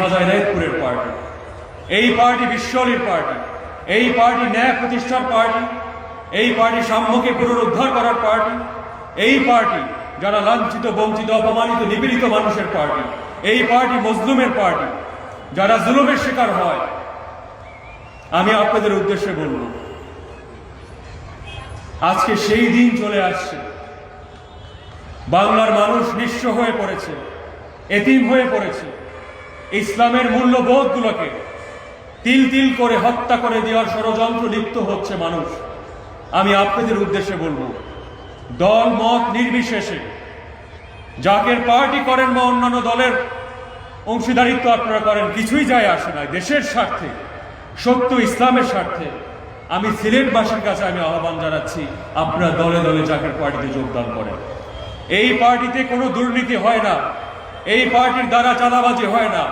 এনায়েতপুরের party, এই party বিশ্বলীর party, এই party ন্যায় প্রতিষ্ঠার পার্টি, এই পার্টি সাম্যকে পুনরুদ্ধার করার পার্টি, এই পার্টি যারা লাঞ্ছিত, বঞ্চিত, অপমানিত, নিপীড়িত মানুষের পার্টি, এই পার্টি মজলুমের পার্টি, যারা জুলুমের শিকার হয়। আমি আপনাদের উদ্দেশ্যে বলব, আজকে সেই দিন চলে আসছে, বাংলার মানুষ নিঃস্ব হয়ে পড়েছে, এতিম হয়ে পড়েছে। ইসলামের মূল্যবোধগুলোকে তিল তিল করে হত্যা করে দেওয়ার ষড়যন্ত্র লিপ্ত হচ্ছে মানুষ। আমি আপনাদের উদ্দেশ্যে বলবো, দল মত নির্বিশেষে যাকে পার্টি করেন বা অন্যান্য দলের অংশীদারিত্ব আপনারা করেন, কিছুই যায় আসে না। দেশের স্বার্থে, সত্য ইসলামের স্বার্থে আমি সিলেটবাসীর কাছে আমি আহ্বান জানাচ্ছি, আপনারা দলে দলে জাকের পার্টিতে যোগদান করেন। এই পার্টিতে কোনো দুর্নীতি হয় না, এই পার্টির দ্বারা চাঁদাবাজি হয় না,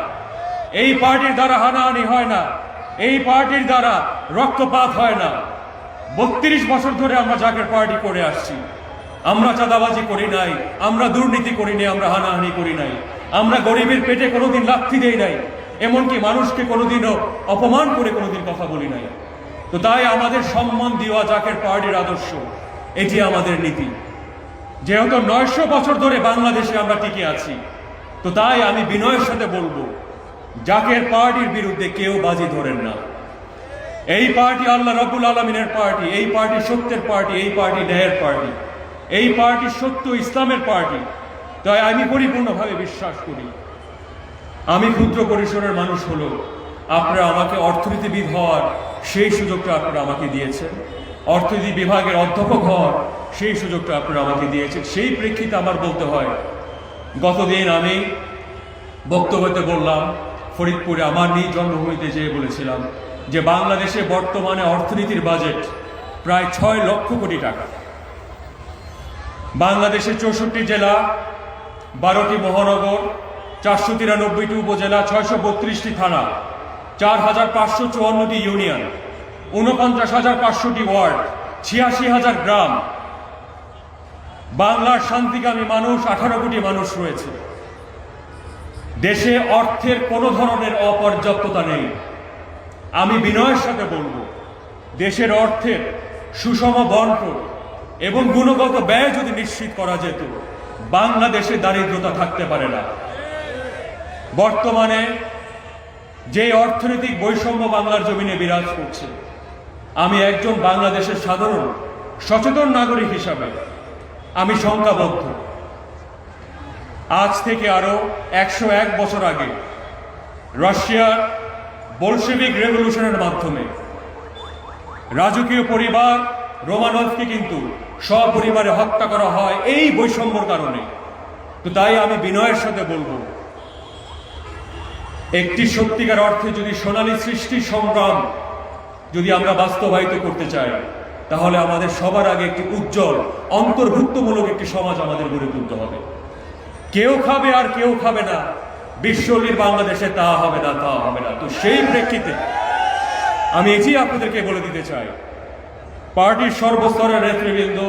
এই পার্টির দ্বারা হানাহানি হয় না, এই পার্টির দ্বারা রক্তপাত হয় না। 32 বছর ধরে আমরা জাকের পার্টি করে আসছি। আমরা চাঁদাবাজি করি নাই, আমরা দুর্নীতি করি নাই, আমরা হানাহানি করি নাই, আমরা গরিবের পেটে কোনোদিন লাথি দেই নাই, এমনকি মানুষকে কোনোদিনও অপমান করে কোনোদিন কথা বলি নাই। তো তাই আমাদের সম্মান দেওয়া জাকের পার্টির আদর্শ, এটি আমাদের নীতি। যেহেতু 900 বছর ধরে বাংলাদেশে আমরা টিকে আছি, তো তাই আমি বিনয়ের সাথে বলবো, জাকের পার্টির বিরুদ্ধে কেউ বাজি ধরেন না। এই পার্টি আল্লাহ রাব্বুল আলামিনের পার্টি, এই পার্টি সত্যের পার্টি, এই পার্টি ন্যায়ের পার্টি, এই পার্টি সত্য ইসলামের পার্টি। তাই আমি পরিপূর্ণভাবে বিশ্বাস করি, আমি ক্ষুদ্র পরিসরের মানুষ হলো, আপনারা আমাকে অর্থনীতিবিদ হওয়ার সেই সুযোগটা আপনারা আমাকে দিয়েছেন, অর্থনীতি বিভাগের অধ্যাপক হওয়ার সেই সুযোগটা আপনারা আমাকে দিয়েছেন। সেই প্রেক্ষিতে আমার বলতে হয়, গতদিন আমি বক্তব্যতে বললাম, ফরিদপুরে আমার নিজ জন্মভূমিতে যেয়ে বলেছিলাম যে বাংলাদেশে বর্তমানে অর্থনীতির বাজেট প্রায় 6 লক্ষ কোটি টাকা। বাংলাদেশের 64টি জেলা, 12টি মহানগর, 493টি উপজেলা, 632টি থানা, 4554টি ইউনিয়ন, 49,500টি ওয়ার্ড, 86,000 গ্রাম। বাংলার শান্তিকামী মানুষ 18 কোটি মানুষ রয়েছে। দেশে অর্থের কোনো ধরনের অপর্যাপ্ততা নেই। আমি বিনয়ের সাথে বলবো, দেশের অর্থের সুষম বন্টন এবং গুণগত ব্যয় যদি নিশ্চিত করা যেত, বাংলাদেশে দারিদ্রতা থাকতে পারে না। বর্তমানে যে অর্থনৈতিক বৈষম্য বাংলার জমিনে বিরাজ করছে, আমি একজন বাংলাদেশের সাধারণ সচেতন নাগরিক হিসাবে আমি শঙ্কাবদ্ধ। আজ থেকে আরো 101 বছর আগে রাশিয়ার বলশেভিক রেভলিউশনের মাধ্যমে রাজকীয় পরিবার রোমানভকে কিন্তু সপরিবারে হত্যা করা হয় এই বৈষম্যর কারণে। তো তাই আমি বিনয়ের সাথে বলবো, একটি সত্যিকার অর্থে যদি সোনালী সৃষ্টি সংগ্রাম যদি আমরা বাস্তবায়িত করতে চাই, তাহলে আমাদের সবার আগে একটি উজ্জ্বল অন্তর্ভুক্তমূলক একটি সমাজ আমাদের গড়ে তুলতে হবে। কেউ খাবে আর কেউ খাবে না, বিশ্বলীর বাংলাদেশে তা হবে না, তা হবে না। তো সেই প্রেক্ষিতে আমি এটি আপনাদেরকে বলে দিতে চাই, পার্টির সর্বস্তরের নেতৃবৃন্দ,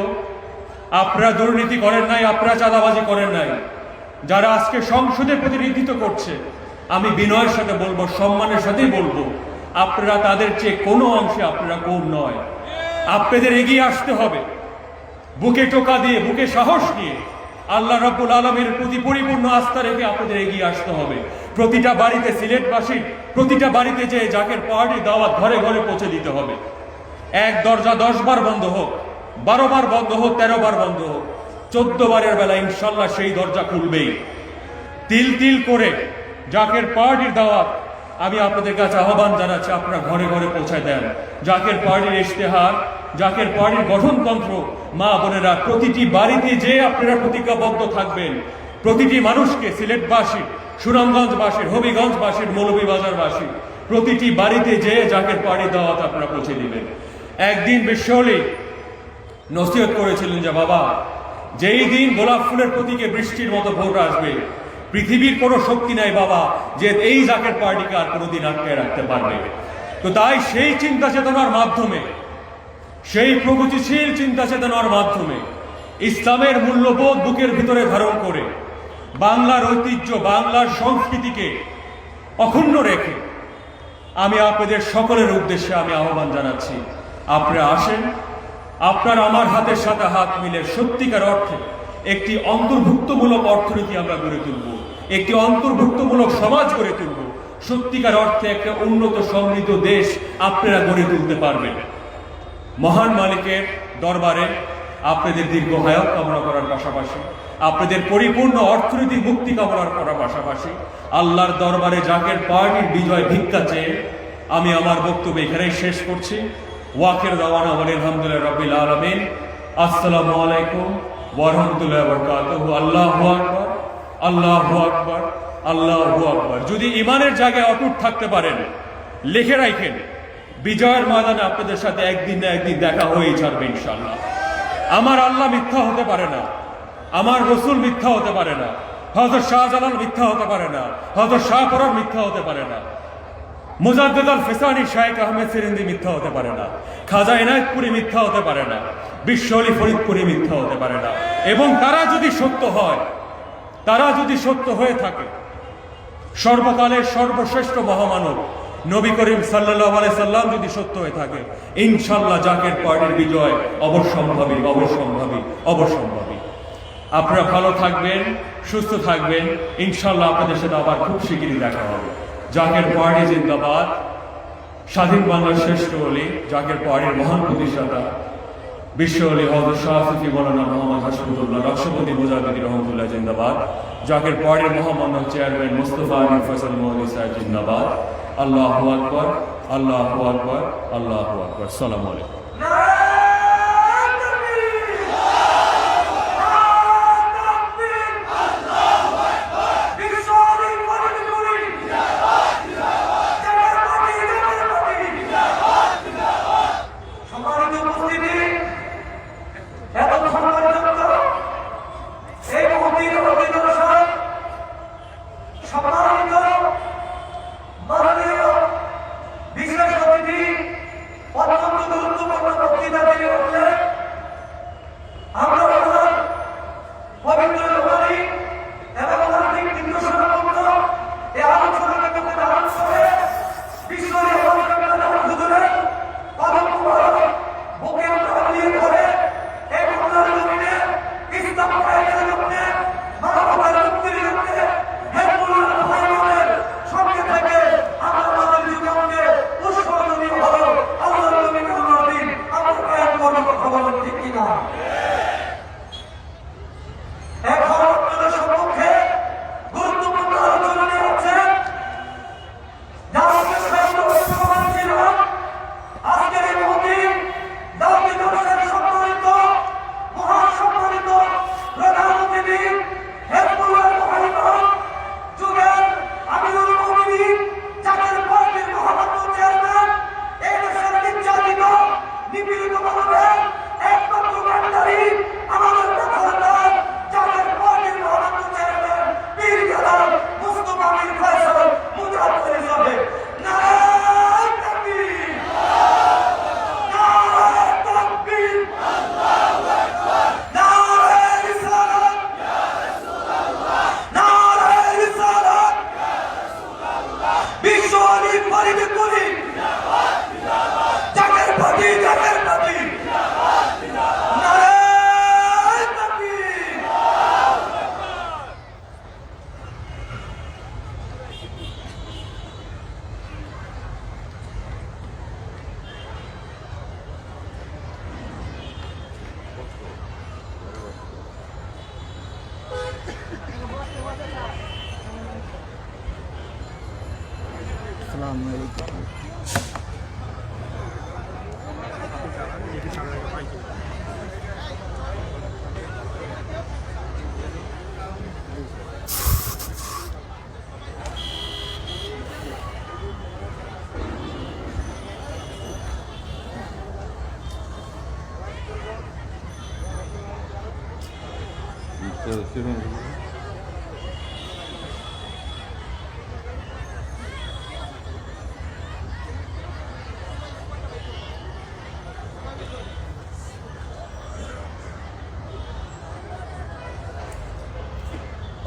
আপনারা দুর্নীতি করেন নাই, আপনারা চাঁদাবাজি করেন নাই। যারা আজকে সংসদে প্রতিনিধিত্ব করছে, আমি বিনয়ের সাথে বলবো, সম্মানের সাথেই বলবো, আপনারা তাদের চেয়ে কোনো অংশে আপনারা কম নয়। আপনাদের এগিয়ে আসতে হবে, বুকে টোকা দিয়ে, বুকে সাহস নিয়ে আল্লাহ রাব্বুল আলামিনের প্রতি পরিপূর্ণ আস্থা রেখে আপনাদের এগিয়ে আসতে হবে। প্রতিটা বাড়িতে, সিলেটবাসীর প্রতিটা বাড়িতে যে জাকের পার্টি দাওয়াত ঘরে ঘরে পৌঁছে দিতে হবে। এক দরজা 10 বার বন্ধ হোক, 12 বার বন্ধ হোক, 13 বার বন্ধ হোক, 14 বারের বেলা ইনশাল্লাহ সেই দরজা খুলবেই। তিল তিল করে জাকের পার্টির দাওয়াত আমি আপনাদের কাছে আহ্বান জানাচ্ছি, আপনারা ঘরে ঘরে পৌঁছায় দেন। জাকের পার্টির ইশতেহার, জাকের পার্টির গঠনতন্ত্র, মা বোনেরা প্রতিটি বাড়িতে যে আপনারা প্রতিজ্ঞাবদ্ধ থাকবেন, প্রতিটি মানুষকে, সিলেটবাসী, সুনামগঞ্জবাসীর, হবিগঞ্জবাসীর, মৌলভীবাজারবাসী, প্রতিটি বাড়িতে যে জাকের পার্টির দাওয়াত আপনারা পৌঁছে দিবেন। একদিন বিশ্বলী নসিহত করেছিলেন যে বাবা, যেই দিন গোলাপ ফুলের প্রতীকে বৃষ্টির মতো ভোট আসবে, পৃথিবীর কোনো শক্তি নাই বাবা যে এই জাকের পার্টিকে আর কোনোদিন আটকে রাখতে পারবে। তো তাই সেই চিন্তা চেতনার মাধ্যমে, সেই প্রগতিশীল চিন্তা চেতনার মাধ্যমে ইসলামের মূল্যবোধ বুকের ভিতরে ধারণ করে বাংলার ঐতিহ্য, বাংলার সংস্কৃতিকে অক্ষুণ্ণ রেখে আমি আপনাদের সকলের উদ্দেশ্যে আমি আহ্বান জানাচ্ছি, আপনারা আসেন, আপনারা আমার হাতের সাথে হাত মিলে সত্যিকার অর্থে একটি অন্তর্ভুক্তমূলক অর্থনীতি আমরা গড়ে তুলব, একটি অন্তর্ভুক্তমূলক সমাজ গড়ে তুলব, সত্যিকার অর্থে একটা উন্নত সমৃদ্ধ দেশ আপনারা গড়ে তুলতে পারবেন। মহান মালিকের দরবারে আপনাদের দীর্ঘ হায়াত কামনা করার পাশাপাশি, আপনাদের পরিপূর্ণ অর্থনৈতিক মুক্তি কামনা করার পাশাপাশি আল্লাহর দরবারে জাকের পার্টির বিজয় ভিক্ষা চেয়ে আমি আমার বক্তব্য এখানেই শেষ করছি। ওয়াকির দাওয়ানা আলহামদুলিল্লাহ রাব্বিল আলামিন। আসসালামু আলাইকুম ওয়া রাহমাতুল্লাহি ওয়া বারাকাতুহু। আল্লাহু আকবার, আল্লাহু আকবার, আল্লাহু আকবার। যদি ঈমানের জায়গায় অটুট থাকতে পারেন, লিখে রাখেন, বিজয়ের ময়দানে আপনাদের সাথে একদিন না একদিন দেখা হয়েই ছাড়বে ইনশাআল্লাহ। আমার আল্লাহ মিথ্যা হতে পারে না, আমার রসুল মিথ্যা হতে পারে না, হযরত শাহজালাল মিথ্যা হতে পারে না, হযরত শাহপরার মিথ্যা হতে পারে না, মুজাদ্দিদ আল ফিসানি শাইখ আহমেদ সিরিন্দি মিথ্যা হতে পারে না, খাজা এনায়েতপুরি মিথ্যা হতে পারে না, বিশ্ব আলী ফরিদপুরি মিথ্যা হতে পারে না। এবং তারা যদি সত্য হয়, তারা যদি সত্য হয়ে থাকে, সর্বকালের সর্বশ্রেষ্ঠ মহামানব নবী করিম সাল্লাল্লাহু আলাইহি সাল্লাম যদি সত্য হয়ে থাকে, ইনশাআল্লাহ জাকের পার্টির বিজয় অবশ্যম্ভাবী, অবশ্যম্ভাবী, অবশ্যম্ভাবী। আপনারা ভালো থাকবেন, সুস্থ থাকবেন, ইনশাআল্লাহ আপনাদের সাথে আবার খুব শিগগিরই দেখা হবে। জাকের পার্টি জিন্দাবাদ। স্বাধীন বাংলার শ্রেষ্ঠ অলি, জাকের পার্টির মহান প্রতিষ্ঠাতা বিশ্ব অলি হযরত শাহ সুফি মাওলানা মোহাম্মদ হাশিমুল্লাহ নকশবন্দি মুজাহিদি রহমতুল্লাহ জিন্দাবাদ। জাকের পার্টির মহামান্য চেয়ারম্যান মুস্তফা আলী ফয়সাল মৌলী সাহেব জিন্দাবাদ। আল্লাহু আকবার, আল্লাহু আকবার, আল্লাহু আকবার। আসসালামু আলাইকুম।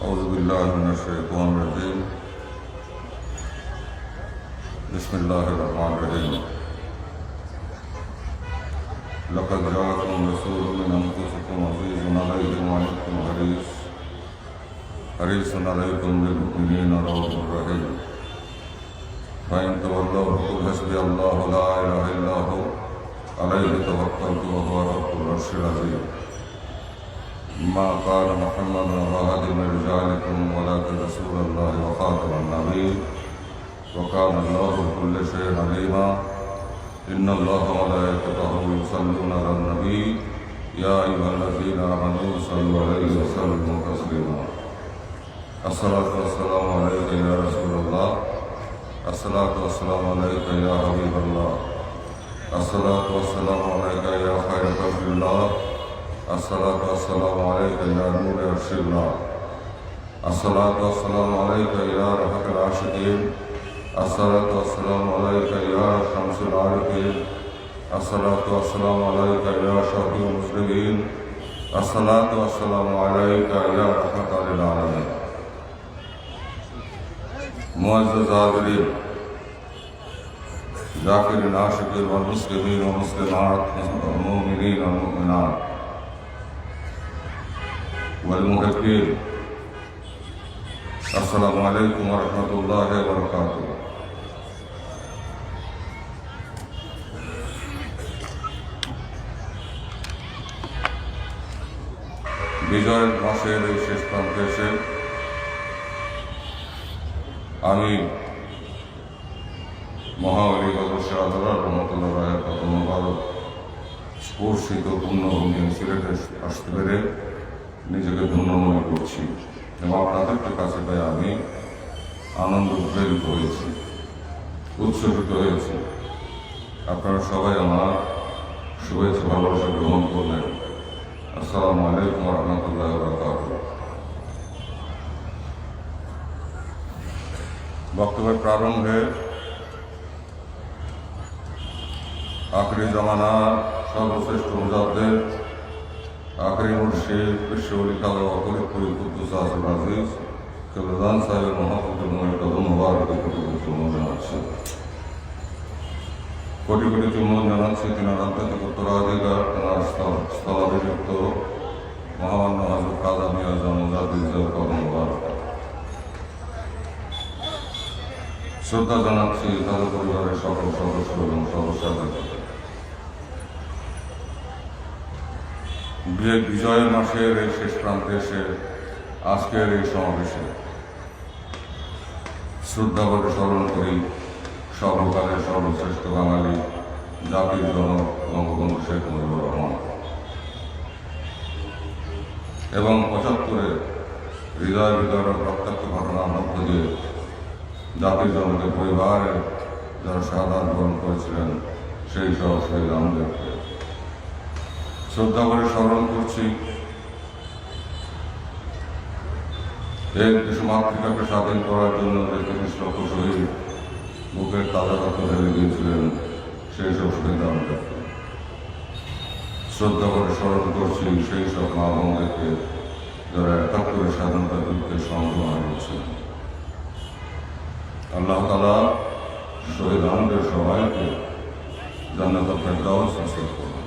أعوذ بالله من الشيطان الرجيم बिस्मिल्लाहिर्रहमानिर्रहीम। लक़द जाअकुम रसूलुम मिन अनफुसिकुम अज़ीज़ुन अलैहि मा अनित्तुम हरीसुन अलैकुम बिल मुमिनीना रऊफ़ुर रहीम। फ़इन तवल्लव फ़क़ुल हस्बियल्लाहु ला इलाहा इल्ला हु अलैहि तवक्कलतु व हुवा रब्बुल अर्शिल अज़ीम। मा क़ाल मुहम्मदुन अबा अहदिन मिन रिजालिकुम वलाकिन रसूलुल्लाहि व ख़ातमुन नबिय्यीन व कान अल्लाहु बिकुल्लि शैइन अलीमा। इन्नल्लाह व मलाइकतहु युसल्लूना अलन नबी या अय्युहल्लज़ीना आमनू सल्लु अलैहि व सल्लिमू तस्लीमा। अस्सलातु वस्सलामु अलैका या रसूलल्लाह, अस्सलातु वस्सलामु अलैका या हबीबल्लाह, अस्सलातु वस्सलामु अलैका या खैर खल्क़िल्लाह, अस्सलातु वस्सलामु अलैका या नूर अर्शिल्लाह, अस्सलातु वस्सलामु अलैका या रहमतुल आशिकीन, अस्सलातु वस्सलामु अलैका या शम्सुल आरिफीन, अस्सलातु वस्सलामु अलैका या शफीउल मुज़निबीन, अस्सलातु वस्सलामु अलैका या रहमतल लिल आलमीन। मुअज़्ज़ज़ हाज़िरीन, ज़ाकिरीन, आशिकीन वल मुस्लिमीन व मुस्लिमात वल मुमिनीन वल मुमिनात वल मुहिब्बीन, अस्सलामु अलैकुम व रहमतुल्लाहि व बरकातुहू। বিজয়ের মাসের এই শেষ প্রান্তে এসে আমি মহাবলী বাদশাহ আদরার রহমতুল্লাহ রায়ের কত মোবারক স্পর্শিত পুণ্যভূমি সিলেটে আসতে পেরে নিজেকে ধন্য মনে করছি এবং আপনাদের কাছে পাই আমি আনন্দ প্রেরিত হয়েছি, উচ্ছ্বসিত হয়েছি। আপনারা সবাই আমার শুভেচ্ছা ভালোবাসা গ্রহণ করলেন। আসসালামু আলাইকুম ওয়া রাহমাতুল্লাহি ওয়া বারাকাতুহু। বক্তব্যের প্রারম্ভে আখরি জামানা সর্বশ্রেষ্ঠ মুজাদ্দিদ, আখরি মুর্শিদ, বিশ্বওলি কালা ফরিদপুরি কুদ্দুস আসল আজিজ কেবলাদান সাহেবের মহাপুত্র কদম মুবারকের কোটি কোটি চুম্বন জানাচ্ছি। কোটি কোটি চুম্বন জানাচ্ছি তিনার আন্তর্জাতিক উত্তরাধিকার, তেনার স্থলাভিষিক্ত মহামান্য হযরত খাজা মির্জা মুজাদ্দিদ কদম মুবারক। শ্রদ্ধা জানাচ্ছি তাদের পরিবারের সকল সদস্য এবং সদস্যদের। বিজয়ের মাসের এই শেষ প্রান্তে এসে আজকের এই সমাবেশে শ্রদ্ধা করে স্মরণ করি সর্বকালের সর্বশ্রেষ্ঠ বাঙালি জাতির জনক বঙ্গবন্ধু শেখ মুজিবুর রহমান এবং ৭৫ হৃদয় বিদারক রক্তাক্ত ঘটনার মধ্য দিয়ে জাতির জনকের পরিবারে যারা শাহাদাত বরণ করেছিলেন সেই সব শহীদ আমাদেরকে শ্রদ্ধা করে স্মরণ করছি। এই দেশ মাতৃকাকে স্বাধীন করার জন্য যে ৩০ লক্ষ শহীদ বুকের তাজা রক্ত ঢেলে গিয়েছিলেন সেই সব শহীদ আমাদেরকে শ্রদ্ধা করে স্মরণ করছি সেই সব মা বোনদেরকে যারা ৭১ স্বাধীনতা যুদ্ধে সংগ্রাম হারিয়েছিলেন। আল্লাহ তাআলা শহীদ আমাদের সবাইকে জান্নাতুল ফেরদাউস নসিব করুন।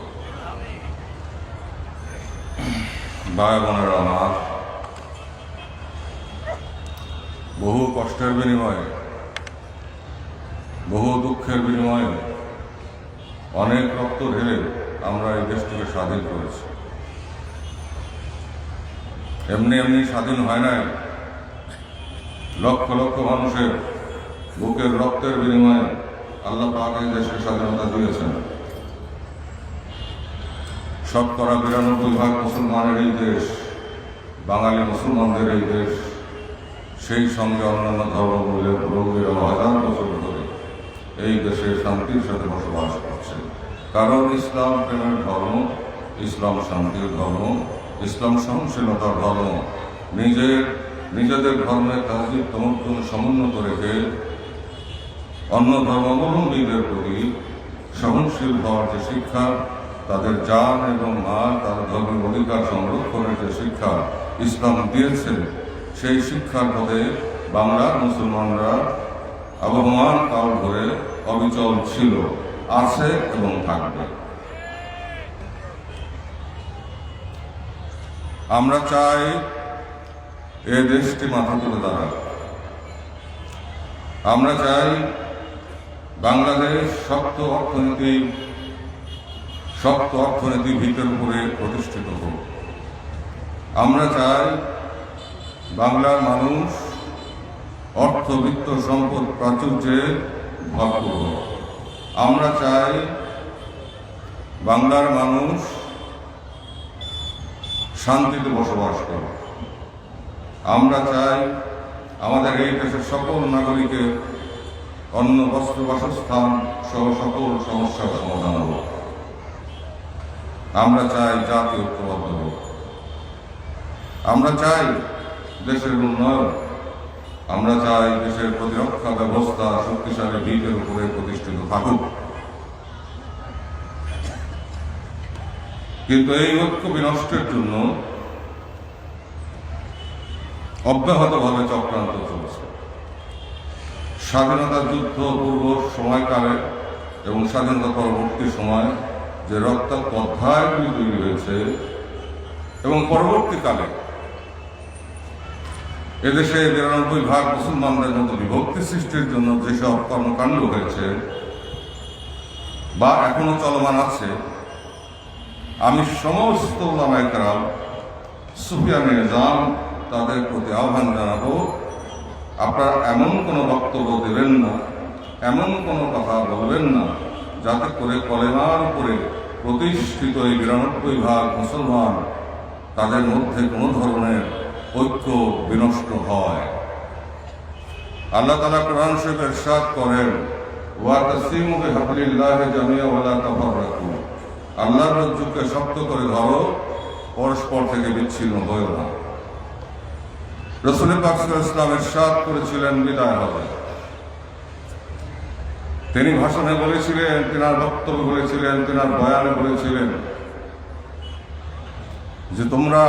ভাই বোনেরা আমার, বহু কষ্টের বিনিময়ে, বহু দুঃখের বিনিময়ে, অনেক রক্ত ঢেলে আমরা এই দেশটিকে স্বাধীন করেছি। এমনি এমনি স্বাধীন হয় নাই, লক্ষ লক্ষ মানুষের বুকের রক্তের বিনিময়ে আল্লাহ পাক এই দেশকে স্বাধীনতা দিয়েছেন। ৯৯% মুসলমানের এই দেশ, বাঙালি মুসলমানদের এই দেশ, সেই সঙ্গে অন্যান্য ধর্মগুলোর হাজার বছর ধরে এই দেশে শান্তির সাথে বসবাস করছে। কারণ ইসলাম প্রেমের ধর্ম, ইসলাম শান্তির ধর্ম, ইসলাম সহনশীলতার ধর্ম। নিজেদের ধর্মের তাহজিব তমদ্দুন সমুন্নত রেখে অন্য ধর্মাবলম্বীদের প্রতি সহনশীল হওয়ার যে শিক্ষা, তাদের জান এবং মাল, তাদের ধর্মের অধিকার সংরক্ষণের যে শিক্ষা ইসলাম দিয়েছে, সেই শিক্ষার পথে বাংলার মুসলমানরা আবহমান কাল ধরে অবিচল ছিল, আছে এবং থাকবে। আমরা চাই এ দেশটি মাথা তুলে দাঁড়াক। আমরা চাই বাংলাদেশ শক্ত অর্থনীতি ভিতের উপরে প্রতিষ্ঠিত হোক। আমরা চাই বাংলার মানুষ অর্থবিত্ত সম্পদ প্রাচুর্যে ভরপুর হোক। আমরা চাই বাংলার মানুষ শান্তিতে বসবাস করুক। আমরা চাই আমাদের এই দেশের সকল নাগরিকের অন্ন, বস্ত্র, বাসস্থান সহ সকল সমস্যার সমাধান হোক। আমরা চাই জাতি ঐক্যবদ্ধ হোক। আমরা চাই দেশের উন্নয়ন। আমরা চাই দেশের প্রতিরক্ষা ব্যবস্থা শক্তিশালী ভিতের উপরে প্রতিষ্ঠিত থাকুক। কিন্তু এই ঐক্য বিনষ্টের জন্য অব্যাহতভাবে চক্রান্ত চলছে। স্বাধীনতা যুদ্ধ পূর্ব সময়কালে এবং স্বাধীনতা পরবর্তী সময় যে রক্তাক্ত অধ্যায়গুলি তৈরি হয়েছে এবং পরবর্তীকালে এদেশে ৯২% মুসলমানদের মতো বিভক্তি সৃষ্টির জন্য যেসব কর্মকাণ্ড হয়েছে বা এখনো চলমান আছে, আমি সমস্ত উলামায়ে কেরাম, সুফিয়ানে নিজাম তাদের প্রতি আহ্বান জানাবো, আপনারা এমন কোনো বক্তব্য দেবেন না, এমন কোনো কথা বলবেন না যাতে করে কলেমার উপরে প্রতিষ্ঠিত এই ৯২% মুসলমান তাদের মধ্যে কোনো ধরনের ঐক্য বিনষ্ট হয়। আল্লাহ তাআলা কোরআন শরীফে ইরশাদ করেন, ওয়াতাসিমু বিহাবলিল্লাহি জামিআ ওয়া লা তাফাররাকু, আল্লাহর রজ্জুকে শক্ত করে ধরো, পরস্পর থেকে বিচ্ছিন্ন হয়ো না। রাসূল পাক সাল্লাল্লাহু আলাইহি ওয়াসাল্লাম ইরশাদ করেছিলেন বিদায় হবে, তিনি ভাষণে বলেছিলেন, তিনার বক্তব্য বলেছিলেন, তিনার বয়ানে বলেছিলেন যে তোমরা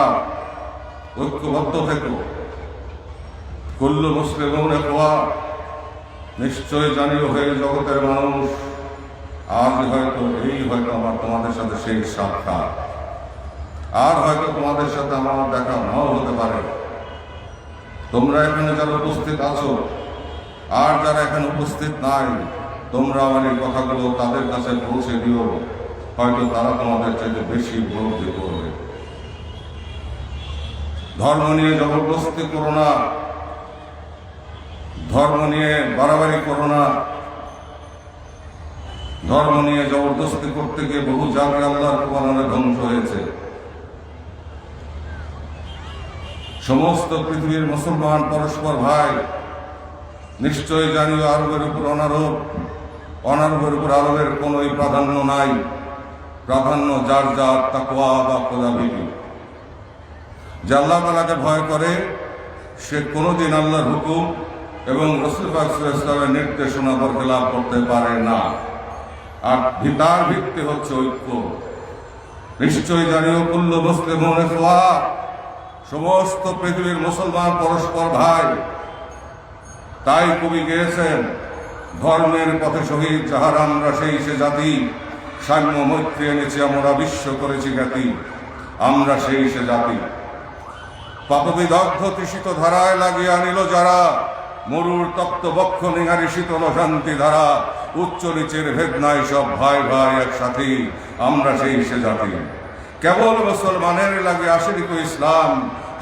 ঐক্যবদ্ধ থেকো। কুল্লু মুসলিমুন ইখওয়া, নিশ্চয় জানিও হে জগতের মানুষ, আজ হয়তো আমার তোমাদের সাথে সেই সাক্ষাৎ, আর হয়তো তোমাদের সাথে আমার দেখা নাও হতে পারে। তোমরা এখানে যারা উপস্থিত আছো আর যারা এখানে উপস্থিত নাই, তোমরা আমার এই কথাগুলো তাদের কাছে পৌঁছে দিও, হয়তো তারা তোমাদের চাইতে বেশি উপলব্ধি করবে। ধর্ম নিয়ে জবরদস্তি করো না, ধর্ম নিয়ে বাড়াবাড়ি করো না। ধর্ম নিয়ে জবরদস্তি করতে গিয়ে বহু জাতি আল্লাহর কোরআনে ধ্বংস হয়েছে। সমস্ত পৃথিবীর মুসলমান পরস্পর ভাই। নিশ্চয় জানিও আরবের উপর অনারব, অনারবের উপর আরবের কোনোই প্রাধান্য নাই। প্রাধান্য যার যার তাকওয়া বা খোদাভীতি। যে আল্লাহ তাআলাকে ভয় করে সে কোনোদিন আল্লাহর হুকুম এবং রাসূল পাক সাল্লাল্লাহু আলাইহি ওয়াসাল্লামের নির্দেশনা বরখেলাপ করতে পারে না। আর তার ভিত্তি হচ্ছে ঐক্য। নিশ্চয় জানিও কুল্লু মুসলিমুন ইখওয়া, সমস্ত পৃথিবীর মুসলমান পরস্পর ভাই। তাই কবি গেয়েছেন, ধর্মের পথে শহীদ যাহারা আমরা সেই সে জাতি, সাম্য মৈত্রী এনেছি আমরা বিশ্ব করেছি খ্যাতি, আমরা সেই সে জাতি। পাপবিদগ্ধ তৃষিত ধারায় লাগিয়ে আনিল যারা, মরুর তপ্ত বক্ষ নিহারি শীতল শান্তি ধারা। উচ্চ নিচের ভেদ নাই, সব ভাই ভাই একসাথী, আমরা সেই সে জাতি। কেবল মুসলমানের লাগে আশিরিক ইসলাম,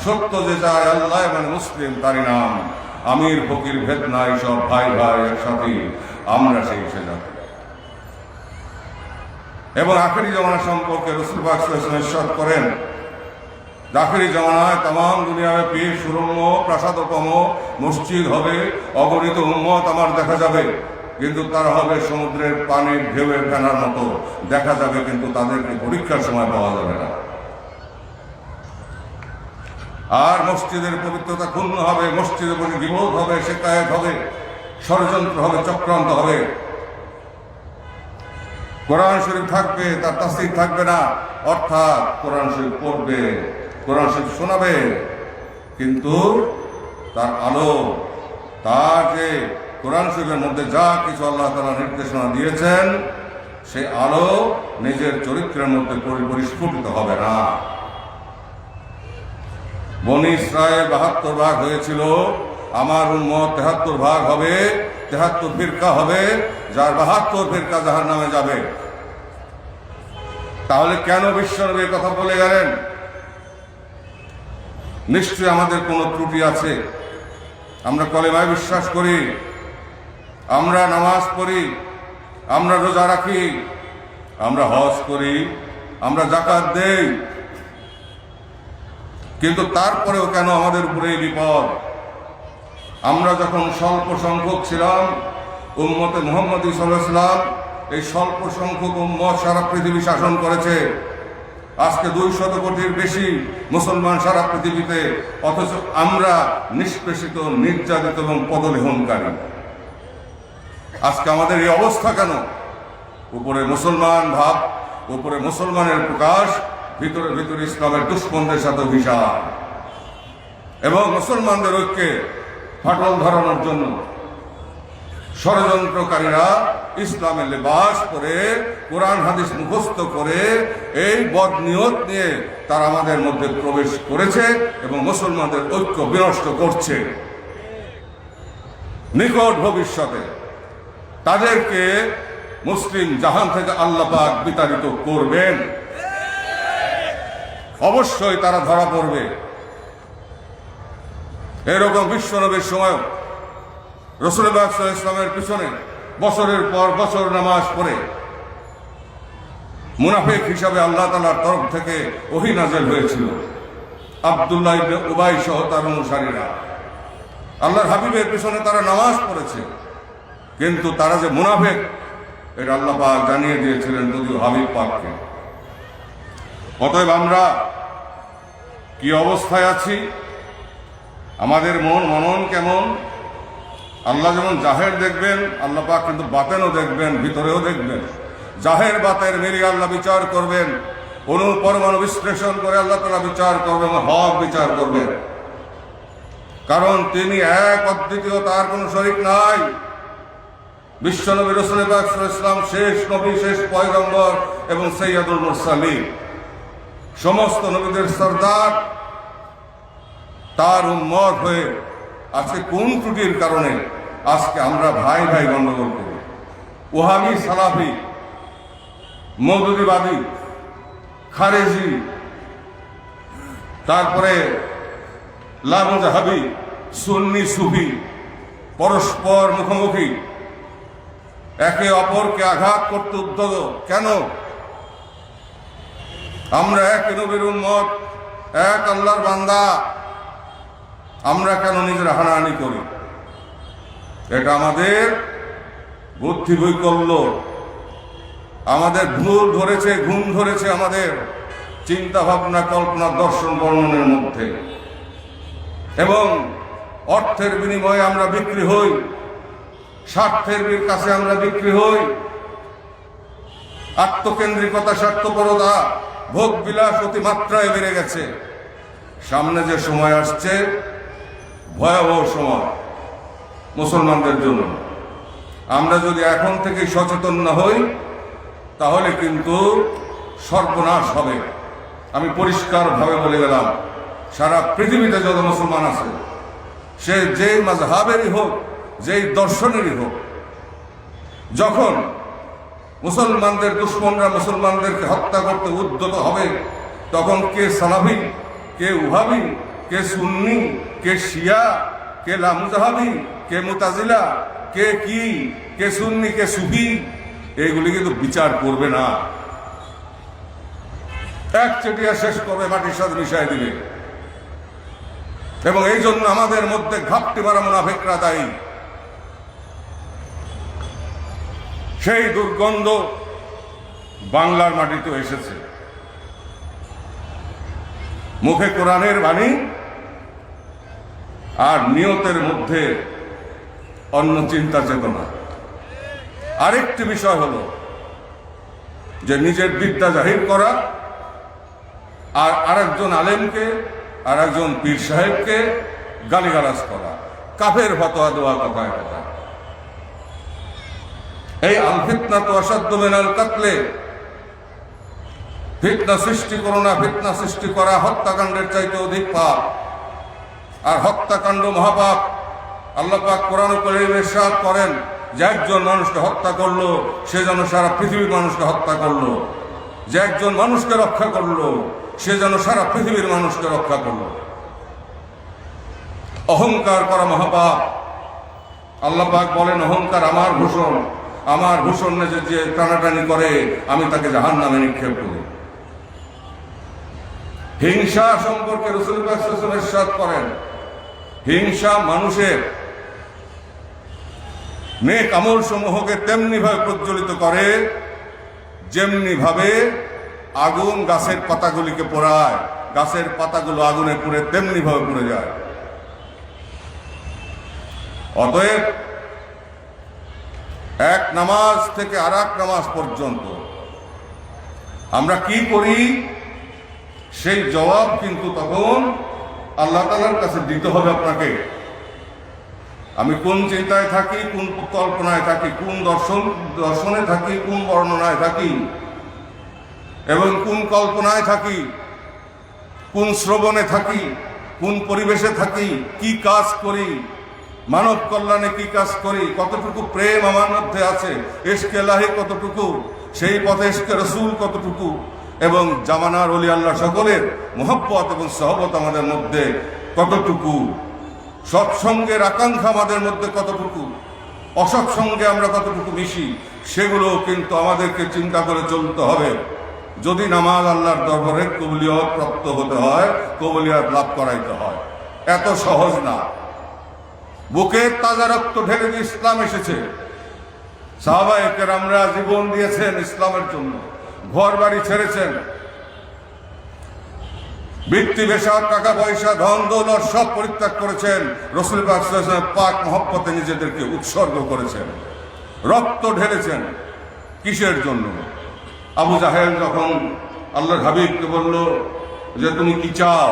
সত্য যে চায় আল্লাহ মানে মুসলিম তারই নাম। আমির ফকির ভেদ নাই, সব ভাই ভাই একসাথী, আমরা সেই সে জাতি। এবং আখেরি জামানা সম্পর্কে রাসূল পাক সাল্লাল্লাহু আলাইহি ওয়াসাল্লাম ইরশাদ করেন, আখেরি জামানায় তামাম দুনিয়াব্যাপী সুরম্য প্রাসাদোপম মসজিদ হবে, অগণিত উম্মত আমার দেখা যাবে, কিন্তু তারা হবে সমুদ্রের পানির ঢেউয়ের ফেনার মতো দেখা যাবে, কিন্তু তাদেরকে পরীক্ষার সময় পাওয়া যাবে না। আর মসজিদের পবিত্রতা ক্ষুণ্ণ হবে, মসজিদের প্রতি বিরোধ হবে, শিকায়েত হবে, ষড়যন্ত্র হবে, চক্রান্ত হবে। কোরআন শরীফ থাকবে, তার তাফসীর থাকবে না, অর্থাৎ কোরআন শরীফ পড়বে, কোরআন শরীফ শোনাবে, কিন্তু তার আলো, তার যে কোরআন শরীফের মধ্যে যা কিছু আল্লাহ তাআলা নির্দেশনা দিয়েছেন সেই আলো নিজের চরিত্রের মধ্যে পরিস্ফুটিত হবে না। বনি ইসরায়েল 72 ভাগ হয়েছিল, আমার উম্মত 73 ভাগ হবে, 73 ফিরকা হবে, যার 72 ফিরকা জাহান্নামে যাবে। তাহলে কেন বিশ্বনবী এই কথা বলে গেলেন? নিশ্চয়ই আমাদের কোনো ত্রুটি আছে। আমরা কলেমায় বিশ্বাস করি, আমরা নামাজ পড়ি, আমরা রোজা রাখি, আমরা হজ করি, আমরা যাকাত দেই, কিন্তু তারপরেও কেন আমাদের উপরে এই বিপদ? আমরা যখন স্বল্প সংখ্যক ছিলাম, উম্মতে মুহাম্মদী সাল্লাল্লাহু আলাইহি ওয়াসাল্লাম এই স্বল্প সংখ্যক উম্মত সারা পৃথিবী শাসন করেছে। আজকে 200 কোটির বেশি মুসলমান সারা পৃথিবীতে, অথচ আমরা নিষ্পেষিত, নির্যাতিত এবং পদলেহনকারী। আজকে আমাদের এই অবস্থা কেন? উপরে মুসলমান ভাব, উপরে মুসলমানের প্রকাশ, ভিতরে ভিতরে ইসলামের দুশ্মনদের সাথে অভিশাপ এবং মুসলমানদের ঐক্যে ফাটল ধরানোর জন্য ষড়যন্ত্রকারীরা ইসলামের লেবাস পরে, কোরআন হাদিস মুখস্থ করে এই বদনিয়ত নিয়ে তারা আমাদের মধ্যে প্রবেশ করেছে এবং মুসলমানদের ঐক্য বিনষ্ট করছে। নিকট ভবিষ্যতে তাদেরকে মুসলিম জাহান থেকে আল্লাহ পাক বিতাড়িত করবেন। অবশ্যই তারা ধরা পড়বে। এরকম বিশ্বনবীর সময় রাসূলুল্লাহ সাল্লাল্লাহু আলাইহি ওয়াসাল্লামের পিছনে বছরের পর বছর নামাজ পড়ে মুনাফিক হিসাবে আল্লাহ তাআলার তরফ থেকে ওহী নাযিল হয়েছিল। আব্দুল্লাহ ইবনে উবাই সহ তার অনুসারীরা আল্লাহর হাবিবের পিছনে তারা নামাজ পড়েছে, কিন্তু তারা যে মুনাফিক এটা আল্লাহ পাক জানিয়ে দিয়েছিলেন যদিও হাবিব পাককে। অতএব আমরা কি অবস্থায় আছি, আমাদের মনন কেমন? আল্লাহ যেমন জাহের দেখবেন, আল্লাহ পাক কিন্তু বাতেনও দেখবেন, ভিতরেও দেখবেন। জাহের বাতের মিলিয়ে আল্লাহ বিচার করবেন, পরমাণু বিশ্লেষণ করে আল্লাহ তাআলা বিচার করবেন, হক বিচার করবেন। কারণ তিনি এক, অদ্বিতীয়, তার কোনো শরীক নাই। বিশ্বনবী রাসূল পাক সাল্লাল্লাহু আলাইহি ওয়াসাল্লাম শেষ নবী, শেষ পয়গম্বর এবং সাইয়্যিদুল মুরসালিন, সমস্ত নবীদের সরদার। তার উম্মত হয়ে আজকে কোন ত্রুটির কারণে আজকে আমরা ভাই ভাই গন্ডগোল করি? ওহাবি, সালাফি, মওদুদিবাদী, খারেজি, তারপরে লামুজাহাবি, সুন্নি, সুফি পরস্পর মুখোমুখি, একে অপরকে আঘাত করতে উদ্যত। কেন? আমরা এক নবীর উম্মত, এক আল্লাহর বান্দা, আমরা কেন নিজের হানাহানি করি? এটা আমাদের বুদ্ধি বৈকল্য, আমাদের ভুল ধরেছে, ঘুম ধরেছে আমাদের চিন্তা ভাবনা, কল্পনা, দর্শন বর্ণনের মধ্যে। এবং অর্থের বিনিময়ে আমরা বিক্রি হই, স্বার্থের কাছে আমরা বিক্রি হই। আত্মকেন্দ্রিকতা, স্বার্থপরতা, ভোগ বিলাস অতিমাত্রায় বেড়ে গেছে। সামনে যে সময় আসছে, ভয়াবহ সময় মুসলমানদের জন্য। আমরা যদি এখন থেকে সচেতন না হই তাহলে কিন্তু সর্বনাশ হবে। আমি পরিষ্কারভাবে বলে গেলাম, সারা পৃথিবীতে যত মুসলমান আছে, সে যেই মাযহাবেরই হোক, যেই দর্শনেরই হোক, যখন মুসলমানদের দুশ্মনরা মুসলমানদেরকে হত্যা করতে উদ্যত হবে, তখন কে সালাফি, কে ওহাবি, কে সুন্নি, কে শিয়া, কে লামুজাহাবি, কে মুতাজিলা, কে কি, কে সুন্নি, কে সুফি, এইগুলি কিন্তু বিচার করবে না। এক চেটিয়া শেষ করবে, মাটির সাথে মিশাই দিবে। এবং এই জন্য আমাদের মধ্যে ঘাপটি মারা মুনাফিকরা দায়ী। সেই দুর্গন্ধ বাংলার মাটিতে এসেছে। মুখে কোরআনের বাণী আর নিয়তের মধ্যে অন্য চিন্তা চেতনা। আরেকটি বিষয় হলো যে নিজের বিদ্যা জাহির করা, আর আরেকজন আলেমকে, আর একজন পীর সাহেবকে গালিগালাজ করা, কাফের ফতোয়া দেওয়া, কথায় কথা। এই আল ফিতনা তো অসাধ্য মিনাল কাতলে, ফিতনা সৃষ্টি করো না, ফিতনা সৃষ্টি করা হত্যাকাণ্ডের চাইতে অধিক পাপ। আর হত্যাকাণ্ড মহাপাপ। আল্লাহ পাক কোরআন কারীমে ইরশাদ করেন যে একজন মানুষকে হত্যা করলো সে যেন সারা পৃথিবীর মানুষকে হত্যা করলো, যে একজন মানুষকে রক্ষা করলো সে যেন সারা পৃথিবীর মানুষকে রক্ষা করলো। অহংকার করা মহাপাপ। আল্লাহ পাক বলেন অহংকার আমার ভূষণ, আমার ভূষণ যে টানাটানি করে আমি তাকে জাহান্নামে নিক্ষেপ করি। হিংসা সম্পর্কে রাসূল পাক সাল্লাল্লাহু আলাইহি ওয়াসাল্লাম ইরশাদ করেন হিংসা মানুষের নেক আমল সমূহকে তেমনি ভাবে প্রজ্বলিত করে যেমনি ভাবে আগুন গাছের পাতাগুলিকে পোড়ায়, গাছের পাতাগুলো আগুনে পুড়ে তেমনি ভাবে পুড়ে যায়। অতএব এক নামাজ থেকে আর এক নামাজ পর্যন্ত আমরা কি করি সেই জবাব কিন্তু তখন আল্লাহ তাআলার কাছে দিতে হবে আপনাকে। আমি কোন চিন্তায় থাকি, কোন কল্পনায় থাকি, কোন দর্শনে থাকি, কোন বর্ণনায় থাকি এবং কোন কল্পনায় থাকি, কোন শ্রবণে থাকি, কোন পরিবেশে থাকি, কি কাজ করি, মানব কল্যাণে কি কাজ করি, কতটুকু প্রেম আমার মধ্যে আছে, ইশকে ইলাহি কতটুকু, সেই পথে ইশকে রাসূল কতটুকু, এবং জামানার ওলি আল্লাহ সকলের মহব্বত এবং সহবত আমাদের মধ্যে কতটুকু, সৎসঙ্গের আকাঙ্ক্ষা আমাদের মধ্যে কতটুকু, অসৎসঙ্গে আমরা কতটুকু মিশি, সেগুলো কিন্তু আমাদেরকে চিন্তা করে চলতে হবে। যদি নামাজ আল্লাহর দরবারে কবুলিয়ত প্রাপ্ত হতে হয়, কবুলিয়ত লাভ করাইতে হয়, এত সহজ না। বুকের তাজা রক্ত ঢেলে দিয়ে ইসলাম এসেছে। সাহাবায়ে কেরামরা জীবন দিয়েছেন ইসলামের জন্য, ঘর বাড়ি ছেড়েছেন, বৃত্তি বেশা, টাকা পয়সা, ধন দৌলত সব পরিত্যাগ করেছেন, রাসূল পাক সাল্লাল্লাহু আলাইহি ওয়াসাল্লাম পাক মহব্বতে নিজেদেরকে উৎসর্গ করেছেন, রক্ত ঢেলেছেন। কিসের জন্য? আবু জাহেল যখন আল্লাহর হাবিবকে বলল যে তুমি কি চাও,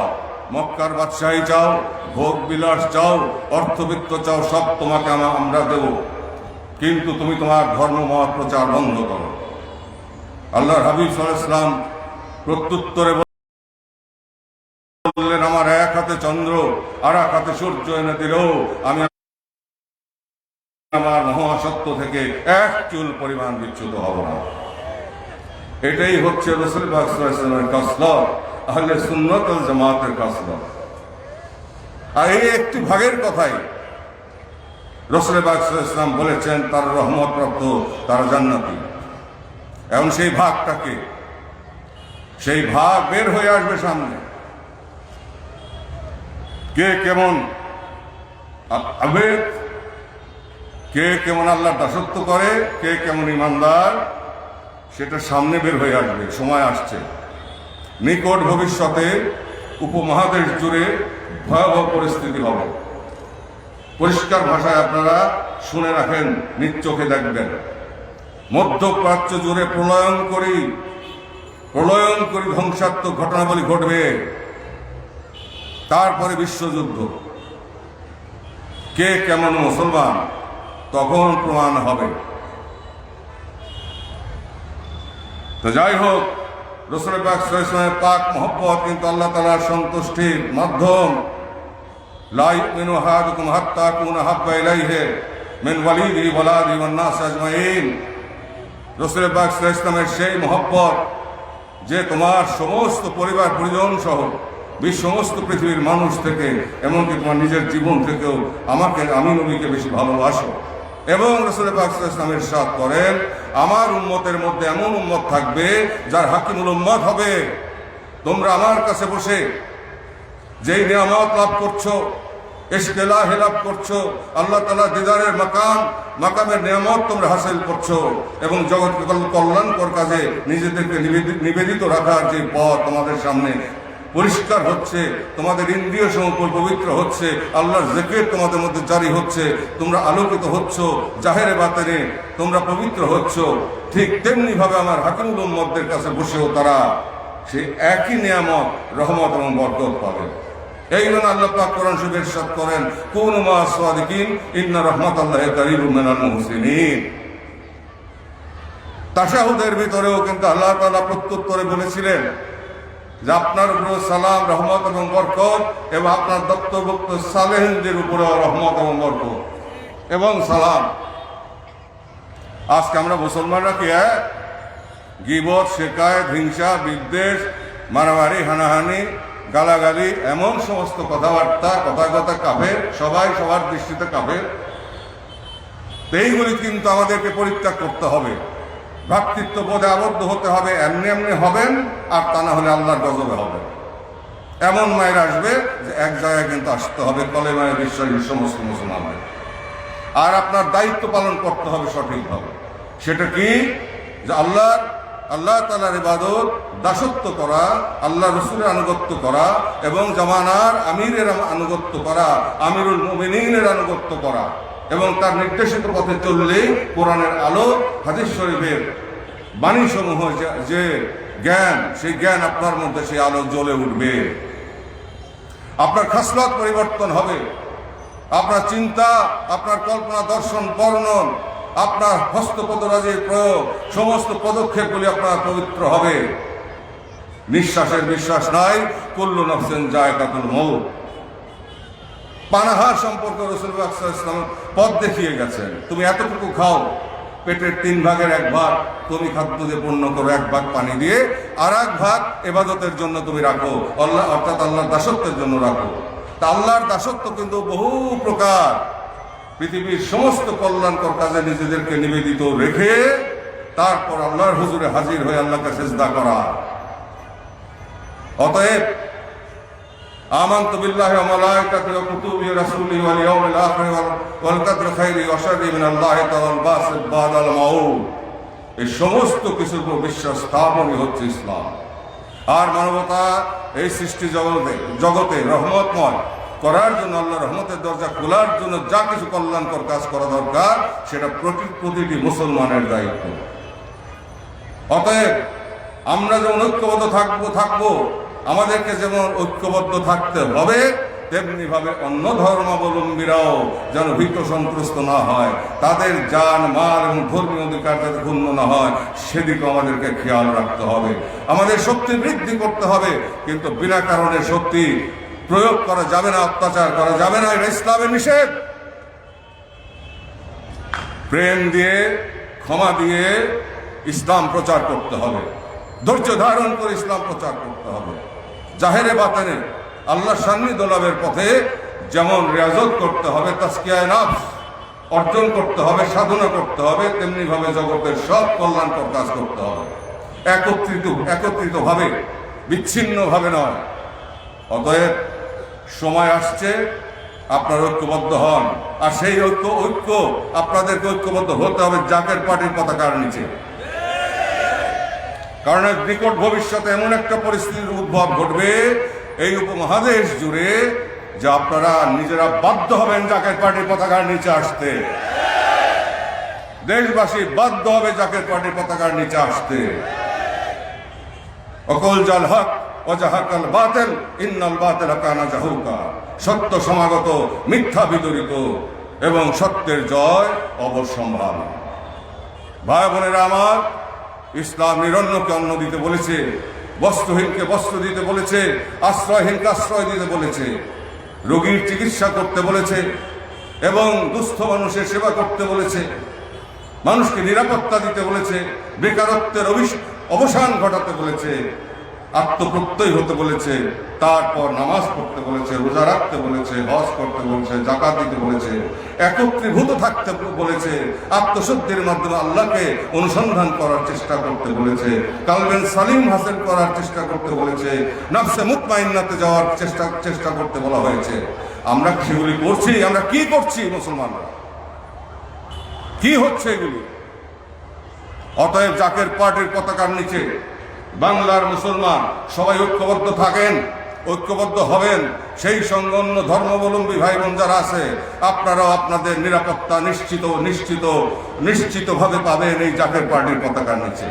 মক্কার বাদশাহী চাও, ভোগ বিলাস চাও, অর্থবিত্ত চাও, সব তোমাকে আমরা দেব, কিন্তু তুমি তোমার ধর্মমত প্রচার বন্ধ করো। আল্লাহর হাবিব সাল্লাল্লাহু আলাইহি ওয়াসাল্লাম প্রত্যুত্তরে বললেন আমার এক হাতে চন্দ্র আর এক হাতে সূর্য এনে দিলেও আমি আমার মহাসত্য থেকে এক চুল পরিমাণ বিচ্যুত হব না। এটাই হচ্ছে রাসূল পাক সাল্লাল্লাহু আলাইহি ওয়াসাল্লামের খাসলত, আহলে সুন্নাত ওয়াল জামাতের খাসলত। আর এই একটি ভাগের কথাই রাসূল পাক সাল্লাল্লাহু আলাইহি ওয়াসাল্লাম বলেছেন তার রহমত প্রাপ্ত, তারা জান্নাতি। এখন সেই ভাগটাকে, সেই ভাগ বের হয়ে আসবে সামনে। কে কেমন আবেদ, কে কেমন আল্লাহর দাসত্ব করে, কে কেমন ইমানদার, সেটা সামনে বের হয়ে আসবে। সময় আসছে, নিকট ভবিষ্যতে উপমহাদেশ জুড়ে ভয়াবহ পরিস্থিতি হবে। পরিষ্কার ভাষায় আপনারা শুনে রাখেন, নিজ চোখে দেখবেন। মধ্যপ্রাচ্য জুড়ে প্রলয়ঙ্করী ধ্বংসাত্মক ঘটনাবলী ঘটবে। তারপরে বিশ্বযুদ্ধ। কে কেমন মুসলমান তখন প্রমাণ হবে। তো যাই হোক, রাসূল পাক সাল্লাল্লাহু আলাইহি ওয়াসাল্লামের পাক মহব্বত কিন্তু আল্লাহ তাআলার সন্তুষ্টির মাধ্যম। লা ইউমিনু আহাদুকুম হাত্তা আকুনা হাব্বা ইলাইহি মিন ওয়ালিদিহি ওয়া ওয়ালাদিহি ওয়ান নাস আজমাইন। রাসূল পাক সাল্লাল্লাহু আলাইহি ওয়াসাল্লামের সেই মহব্বত যে তোমার সমস্ত পরিবার পরিজন সহ সমস্ত পৃথিবীর মানুষ থেকে, এমনকি তোমার নিজের জীবন থেকেও আমি নবীকে বেশি ভালোবাসো। এবং রাসূল পাক সাল্লাল্লাহু আলাইহি ওয়াসাল্লাম ইরশাদ করেন আমার উম্মতের মধ্যে এমন উম্মত থাকবে যার হাকিমুল উম্মত হবে। তোমরা আমার কাছে বসে যেই নিয়ামত লাভ করছো, ইশকে ইলাহি লাভ করছো, আল্লাহ তাআলা দিদারের মাকামের নিয়ামত তোমরা হাসিল করছো, এবং জগৎ কল্যাণকর কাজে নিজেদেরকে নিবেদিত রাখার যে পথ তোমাদের সামনে পরিষ্কার হচ্ছে, তোমাদের ইন্দ্রিয় সমূহ পবিত্র হচ্ছে, আল্লাহর জিকির তোমাদের মধ্যে জারি হচ্ছে, তোমরা আলোকিত হচ্ছ, জাহেরে বাতেনে তোমরা পবিত্র হচ্ছ, ঠিক তেমনি ভাবে আমার হাকিমুল উম্মতদের কাছে বসেও তারা সেই একই নিয়ামত, রহমত এবং বরকত পাবে। এই জন্য আল্লাহ পাক কোরআন শরীফে ইরশাদ করেন কুনু মা'আস সাদিকিন ইন্না রাহমাতাল্লাহি কারীবুম মিনাল মুহসিনিন। তাশাহুদের ভিতরেও কিন্তু আল্লাহ তাআলা প্রত্যুত্তরে বলেছিলেন যে আপনার উপরে সালাম, রহমত এবং বরকত, এবং আপনার দত্তভুক্ত সালেহিনদের উপরেও রহমত এবং বরকত এবং সালাম। আজকে আমরা মুসলমানরা কি গীবত, শিকায়েত, হিংসা, বিদ্বেষ, মারামারি, হানাহানি, গালাগালি, এমন সমস্ত কথাবার্তা, কথায় কথা কাফের, সবাই সবার দৃষ্টিতে কাফের। এইগুলি কিন্তু আমাদেরকে পরিত্যাগ করতে হবে, ভ্রাতৃত্ববোধে আবদ্ধ হতে হবে। এমনি এমনি হবেন, আর তা না হলে আল্লাহর গজবে হবে। এমন মায়ের আসবে যে এক জায়গায় কিন্তু আসতে হবে কলেমায়ে বিশ্বাসী সমস্ত মুসলমানদের। আর আপনার দায়িত্ব পালন করতে হবে সঠিকভাবে। সেটা কি? যে আল্লাহ তাআলার ইবাদত, দাসত্ব করা, আল্লাহ রসুলের আনুগত্য করা, এবং জামানার আমিরের আনুগত্য করা, আমিরুল মুমিনিনের আনুগত্য করা, এবং তার নির্দেশিত পথে চললে কোরআনের আলো, হাদিস শরীফের বাণীসমূহ যে জ্ঞান, সেই জ্ঞান আপনার মধ্যে সেই আলো জ্বলে উঠবে। আপনার খাসলত পরিবর্তন হবে, আপনার চিন্তা, আপনার কল্পনা, দর্শন, বর্ণন, আপনার হস্তপদরাজির প্রয়োগ, সমস্ত পদক্ষেপগুলি আপনার পবিত্র হবে। নিঃশ্বাসের বিশ্বাস নাই, কুল্লু নাফসিন যায়কাতুল মউত। পানাহার সম্পর্কে রাসূল সাল্লাল্লাহু আলাইহি ওয়াসাল্লাম পথ দেখিয়ে গেছেন। তুমি এতটুকু খাও, পেটের 3 ভাগের 1 ভাগ তুমি খাদ্য দিয়ে পূর্ণ করো, 1 ভাগ পানি দিয়ে, আর 1 ভাগ ইবাদতের জন্য তুমি রাখো, আল্লাহ অর্থাৎ আল্লাহর দাসত্বের জন্য রাখো। তা আল্লাহর দাসত্ব কিন্তু বহু প্রকার। পৃথিবীর সমস্ত কল্যাণকর কাজে নিজেদেরকে নিবেদিত রেখে তারপর আল্লাহর হুজুরে হাজির হয়ে আল্লাহকে সিজদা করা। অতএব আমানতু বিল্লাহি ওয়া মালাইকাতিহি ওয়া কুতুবিহি ওয়া রাসূলিহি ওয়াল ইয়াউমিল আখির ওয়াল কদরি খাইরিহি ওয়া শাররিহি মিনাল্লাহি তাআলা ওয়াল বাসিত বাদাল মাউত। এই সমস্ত কিছুর উপর বিশ্বাস স্থাপনই হচ্ছে ইসলাম। আর মানবতা এই সৃষ্টি জগতে রহমতময় করার জন্য, আল্লাহ রহমতের দরজা খোলার জন্য যা কিছু কল্যাণকর কাজ করা দরকার, সেটা প্রতিটি মুসলমানের দায়িত্ব। অতএব আমরা যেমন ঐক্যবদ্ধ থাকবো, আমাদেরকে যেমন ঐক্যবদ্ধ থাকতে হবে, তেমনি ভাবে অন্য ধর্মাবলম্বীরাও যেন ভীত সন্ত্রস্ত না হয়, তাদের জান, মাল এবং ধর্মীয় অধিকার যাতে ক্ষুণ্ণ না হয়, সেদিকে আমাদেরকে খেয়াল রাখতে হবে। আমাদের শক্তি বৃদ্ধি করতে হবে, কিন্তু বিনা কারণে শক্তি প্রয়োগ করা যাবে না, অত্যাচার করা যাবে না, এটা ইসলামের নিষেধ। প্রেম দিয়ে, ক্ষমা দিয়ে ইসলাম প্রচার করতে হবে, ধৈর্য ধারণ করে ইসলাম প্রচার করতে হবে। জাহেরে বাতেনে আল্লাহর সান্নিধ্য লাভের পথে যেমন রিয়াজত করতে হবে, তাজকিয়ায়ে নফস অর্জন করতে হবে, সাধনা করতে হবে, তেমনি ভাবে জগতের সব কল্যাণকর কাজ করতে হবে, একত্রিত ভাবে, বিচ্ছিন্ন ভাবে নয়। অতএব সময় আসছে আপনারা ঐক্যবদ্ধ হন। আর সেই ঐক্য আপনাদেরকে ঐক্যবদ্ধ হতে হবে জাকের পার্টির পতাকার নিচে। কারণ নিকট ভবিষ্যতে এমন একটা পরিস্থিতির উদ্ভব ঘটবে এই উপমহাদেশ জুড়ে, যে আপনারা নিজেরা বাধ্য হবেন জাকের পার্টির পতাকার নিচে আসতে। দেশবাসী বাধ্য হবে জাকের পার্টির পতাকার নিচে আসতে। অকল জাল হক ওয়াজাহাকাল বাতিল ইন্নাল বাতিলা কানা জাহুকা। সত্য সমাগত, মিথ্যা বিদরিত, এবং সত্যের জয় অবশ্যম্ভাবী। ভাই বোনেরা আমার, ইসলাম নিরন্নকে অন্ন দিতে বলেছে, বস্ত্রহীনকে বস্ত্র দিতে বলেছে, আশ্রয়হীনকে আশ্রয় দিতে বলেছে, রোগীর চিকিৎসা করতে বলেছে, এবং দুস্থ মানুষের সেবা করতে বলেছে, মানুষকে নিরাপত্তা দিতে বলেছে, বেকারত্বের অবসান ঘটাতে বলেছে, আত্মপ্রত্যয় হতে বলেছে, তারপর নামাজ পড়তে বলেছে, রোজা রাখতে বলেছে, হজ করতে বলেছে, যাকাত দিতে বলেছে, একত্রীভূত থাকতে বলেছে, আত্মশুদ্ধির মাধ্যমে আল্লাহকে অনুসন্ধান করার চেষ্টা করতে বলেছে, কালবেন সালিম হাসিল করার চেষ্টা করতে বলেছে, নফসে মুতমাইন্নাতে যাওয়ার চেষ্টা করতে বলা হয়েছে। আমরা সেগুলি করছি? আমরা কি করছি? মুসলমানরা কি হচ্ছে এগুলি? অতএব জাকের পার্টির পতাকার নিচে বাংলার মুসলমান সবাই ঐক্যবদ্ধ থাকেন, ঐক্যবদ্ধ হবেন। সেই সঙ্গে অন্য ধর্মাবলম্বী ভাই বোন যারা আছে, আপনারাও আপনাদের নিরাপত্তা নিশ্চিতভাবে পাবেন এই জাকের পার্টির পতাকার নিচে।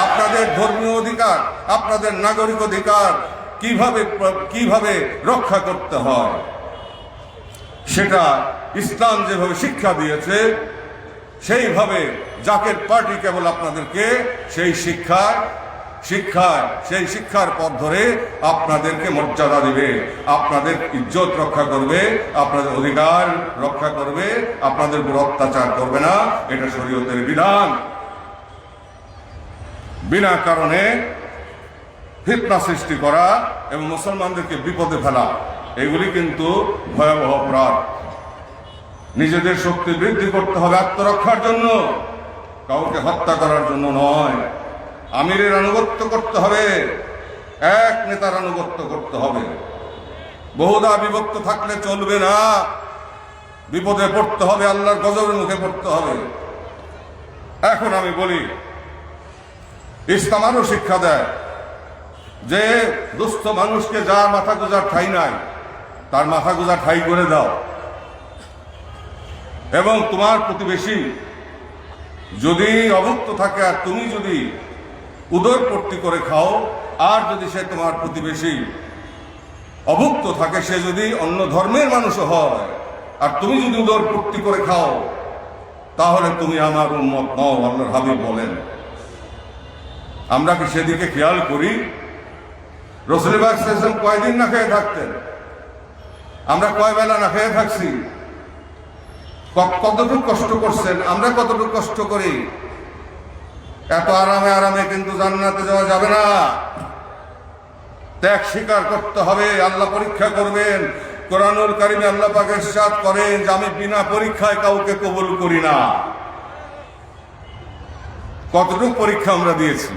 আপনাদের ধর্মীয় অধিকার, আপনাদের নাগরিক অধিকার কিভাবে রক্ষা করতে হয়, সেটা ইসলাম যেভাবে শিক্ষা দিয়েছে, সেইভাবে জাকের পার্টি কেবল আপনাদেরকে সেই শিক্ষার পথ ধরে আপনাদেরকে মর্যাদা দিবে, আপনাদের ইজ্জত রক্ষা করবে, আপনাদের অধিকার রক্ষা করবে, আপনাদের উপর অত্যাচার করবে না। এটা শরীয়তের বিধান। বিনা কারণে ফিতনা সৃষ্টি করা এবং মুসলমানদেরকে বিপদে ফেলা এগুলি কিন্তু ভয়াবহ অপরাধ। নিজেদের শক্তি বৃদ্ধি করতে হবে আত্মরক্ষার জন্য, কাউকে হত্যা করার জন্য নয়। আমিরের আনুগত্য করতে হবে, এক নেতার আনুগত্য করতে হবে। বহুদা বিভক্ত থাকলে চলবে না, বিপদে পড়তে হবে, আল্লাহর গজবের মুখে পড়তে হবে। এখন আমি বলি, ইসলাম আরো শিক্ষা দেয় যে দুস্থ মানুষকে যার মাথা গোজার ঠাঁই নাই তার মাথা গোজা ঠাঁই করে দাও। এবং তোমার প্রতিবেশী যদি অভুক্ত থাকে আর তুমি যদি উদরপূর্তি করে খাও, আর যদি সে তোমার প্রতিবেশী অভুক্ত থাকে, সে যদি অন্য ধর্মের মানুষও হয় আর তুমি যদি উদরপূর্তি করে খাও, তাহলে তুমি আমার উম্মত নও, আল্লাহর হাবিব বলেন। আমরা কি সেদিকে খেয়াল করি? রাসূল পাক সাল্লাল্লাহু আলাইহি ওয়াসাল্লাম কয়দিন না খেয়ে থাকতেন? আমরা কয় বেলা না খেয়ে থাকছি? কতটুকু কষ্ট করছেন, আমরা কতটুকু কষ্ট করি? এত আরামে আরামে কিন্তু জান্নাতে যাওয়া যাবে না। ত্যাগ স্বীকার করতে হবে, আল্লাহ পরীক্ষা করবেন। কোরআনুল কারীমে আল্লাহ পাক ইরশাদ করেন যে আমি বিনা পরীক্ষায় কাউকে কবুল করি না। কতটুকু পরীক্ষা আমরা দিয়েছি?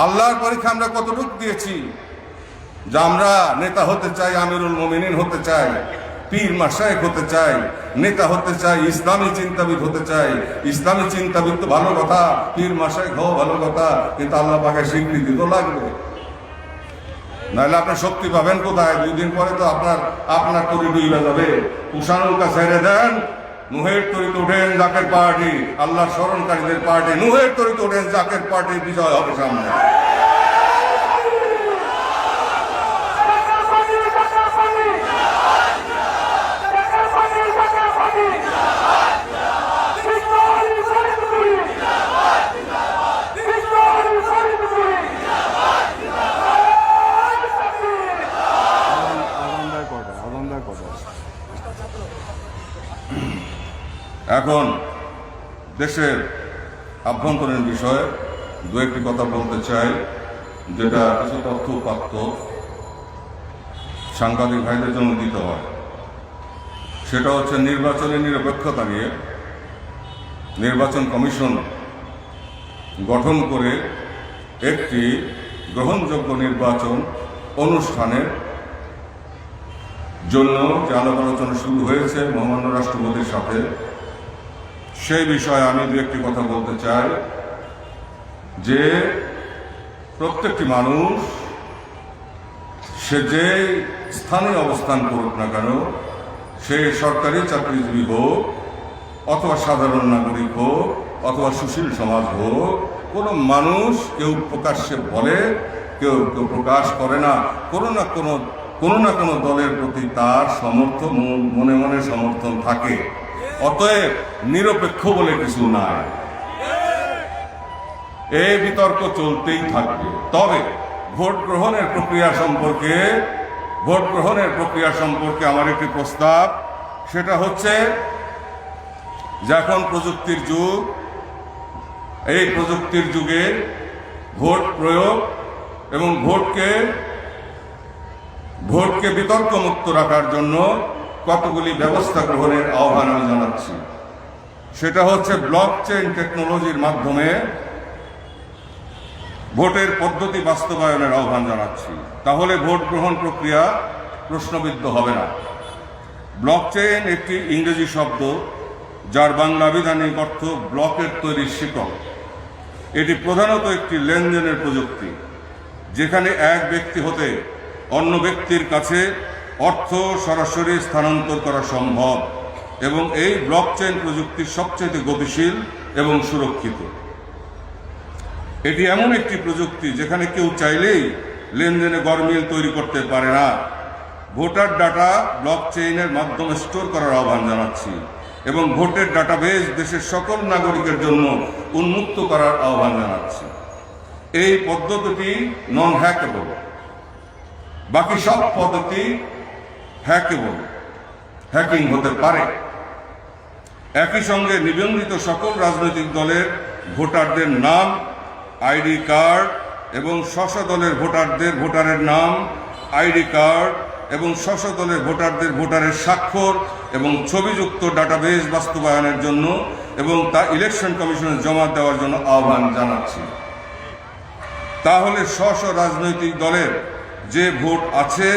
আল্লাহর পরীক্ষা আমরা কতটুকু দিয়েছি? যে আমরা নেতা হতে চাই, আমিরুল মুমিনিন হতে চাই, পীর মাশায়েখ হতে চাই, নেতা হতে চাই, ইসলামী চিন্তাবিদ হতে চাই। ইসলামী চিন্তাবিদ তো ভালো কথা, পীর মাশায়েখ হওয়া ভালো কথা, কিন্তু আল্লাহ পাকের স্বীকৃতি তো লাগবে, নাহলে আপনি শক্তি পাবেন কোথায়? 2 দিন পরে তো আপনার তরি ডুইবা যাবে। উষানৌকা ছেড়ে দেন, নুহের তরিতে ওঠেন জাকের পার্টি, আল্লাহর স্মরণকারীদের পার্টি। নুহের তরিতে ওঠেন, জাকের পার্টির বিজয় হবে সামনে। এখন দেশের আভ্যন্তরীণ বিষয়ে 2-1টি কথা বলতে চাই, যেটা কিছু তথ্য উপাত্ত সাংবাদিক ভাইদের জন্য দিতে হয়। সেটা হচ্ছে নির্বাচনের নিরপেক্ষতা নিয়ে নির্বাচন কমিশন গঠন করে একটি গ্রহণযোগ্য নির্বাচন অনুষ্ঠানের জন্য যে আলাপ আলোচনা শুরু হয়েছে মহামান্য রাষ্ট্রপতির সাথে, সেই বিষয়ে আমি 2-1টি কথা বলতে চাই। যে প্রত্যেকটি মানুষ সে যে স্থানে অবস্থান করুক না কেন, সে সরকারি চাকরিজীবী হোক অথবা সাধারণ নাগরিক হোক অথবা সুশীল সমাজ হোক, কোনো মানুষ কেউ প্রকাশ্যে বলে, কেউ প্রকাশ করে না, কোনো না কোনো দলের প্রতি তার সমর্থন, মনে মনে সমর্থন থাকে। অতএব নিরপেক্ষ বলে কিছু নাই, এই বিতর্ক চলতেই থাকবে। তবে ভোট গ্রহণের প্রক্রিয়া সম্পর্কে আমার একটি প্রস্তাব, সেটা হচ্ছে যে এখন প্রযুক্তির যুগ, এই প্রযুক্তির যুগে ভোট প্রয়োগ এবং ভোটকে বিতর্কমুক্ত রাখার জন্য কতগুলি ব্যবস্থা গ্রহণের আহ্বান আমি জানাচ্ছি। সেটা হচ্ছে ব্লকচেইন টেকনোলজির মাধ্যমে ভোটের পদ্ধতি বাস্তবায়নের আহ্বান জানাচ্ছি। তাহলে ভোট গ্রহণ প্রক্রিয়া প্রশ্নবিদ্ধ হবে না। ব্লকচেইন একটি ইংরেজি শব্দ, যার বাংলা আবিধানিক অর্থ ব্লকের তৈরির শিকল। এটি প্রধানত একটি লেনদেনের প্রযুক্তি, যেখানে এক ব্যক্তি হতে অন্য ব্যক্তির কাছে অর্থ সরাসরি স্থানান্তর করা সম্ভব, এবং এই ব্লকচেইন প্রযুক্তি সবচেয়ে গতিশীল এবং সুরক্ষিত। এটি এমন একটি প্রযুক্তি যেখানে কেউ চাইলেই লেনদেনে গরমিল তৈরি করতে পারে না। ভোটার ডাটা ব্লকচেইনের মাধ্যমে স্টোর করার আহ্বান জানাচ্ছি। এবং ভোটের ডাটাবেজ দেশের সকল নাগরিকের জন্য উন্মুক্ত করার আহ্বান জানাচ্ছি। এই পদ্ধতিটি নন হ্যাকেবল, বাকি সব পদ্ধতি হ্যাকেবল, হ্যাকিং হতে পারে। একই সঙ্গে নিবন্ধিত সকল রাজনৈতিক দলের ভোটারদের নাম, আইডি কার্ড এবং স্ব দলের ভোটারের নাম, আইডি কার্ড এবং স্ব দলের ভোটারের স্বাক্ষর এবং ছবিযুক্ত ডাটাবেজ বাস্তবায়নের জন্য এবং তা ইলেকশন কমিশনে জমা দেওয়ার জন্য আহ্বান জানাচ্ছি। তাহলে স্ব রাজনৈতিক দলের যে ভোট আছে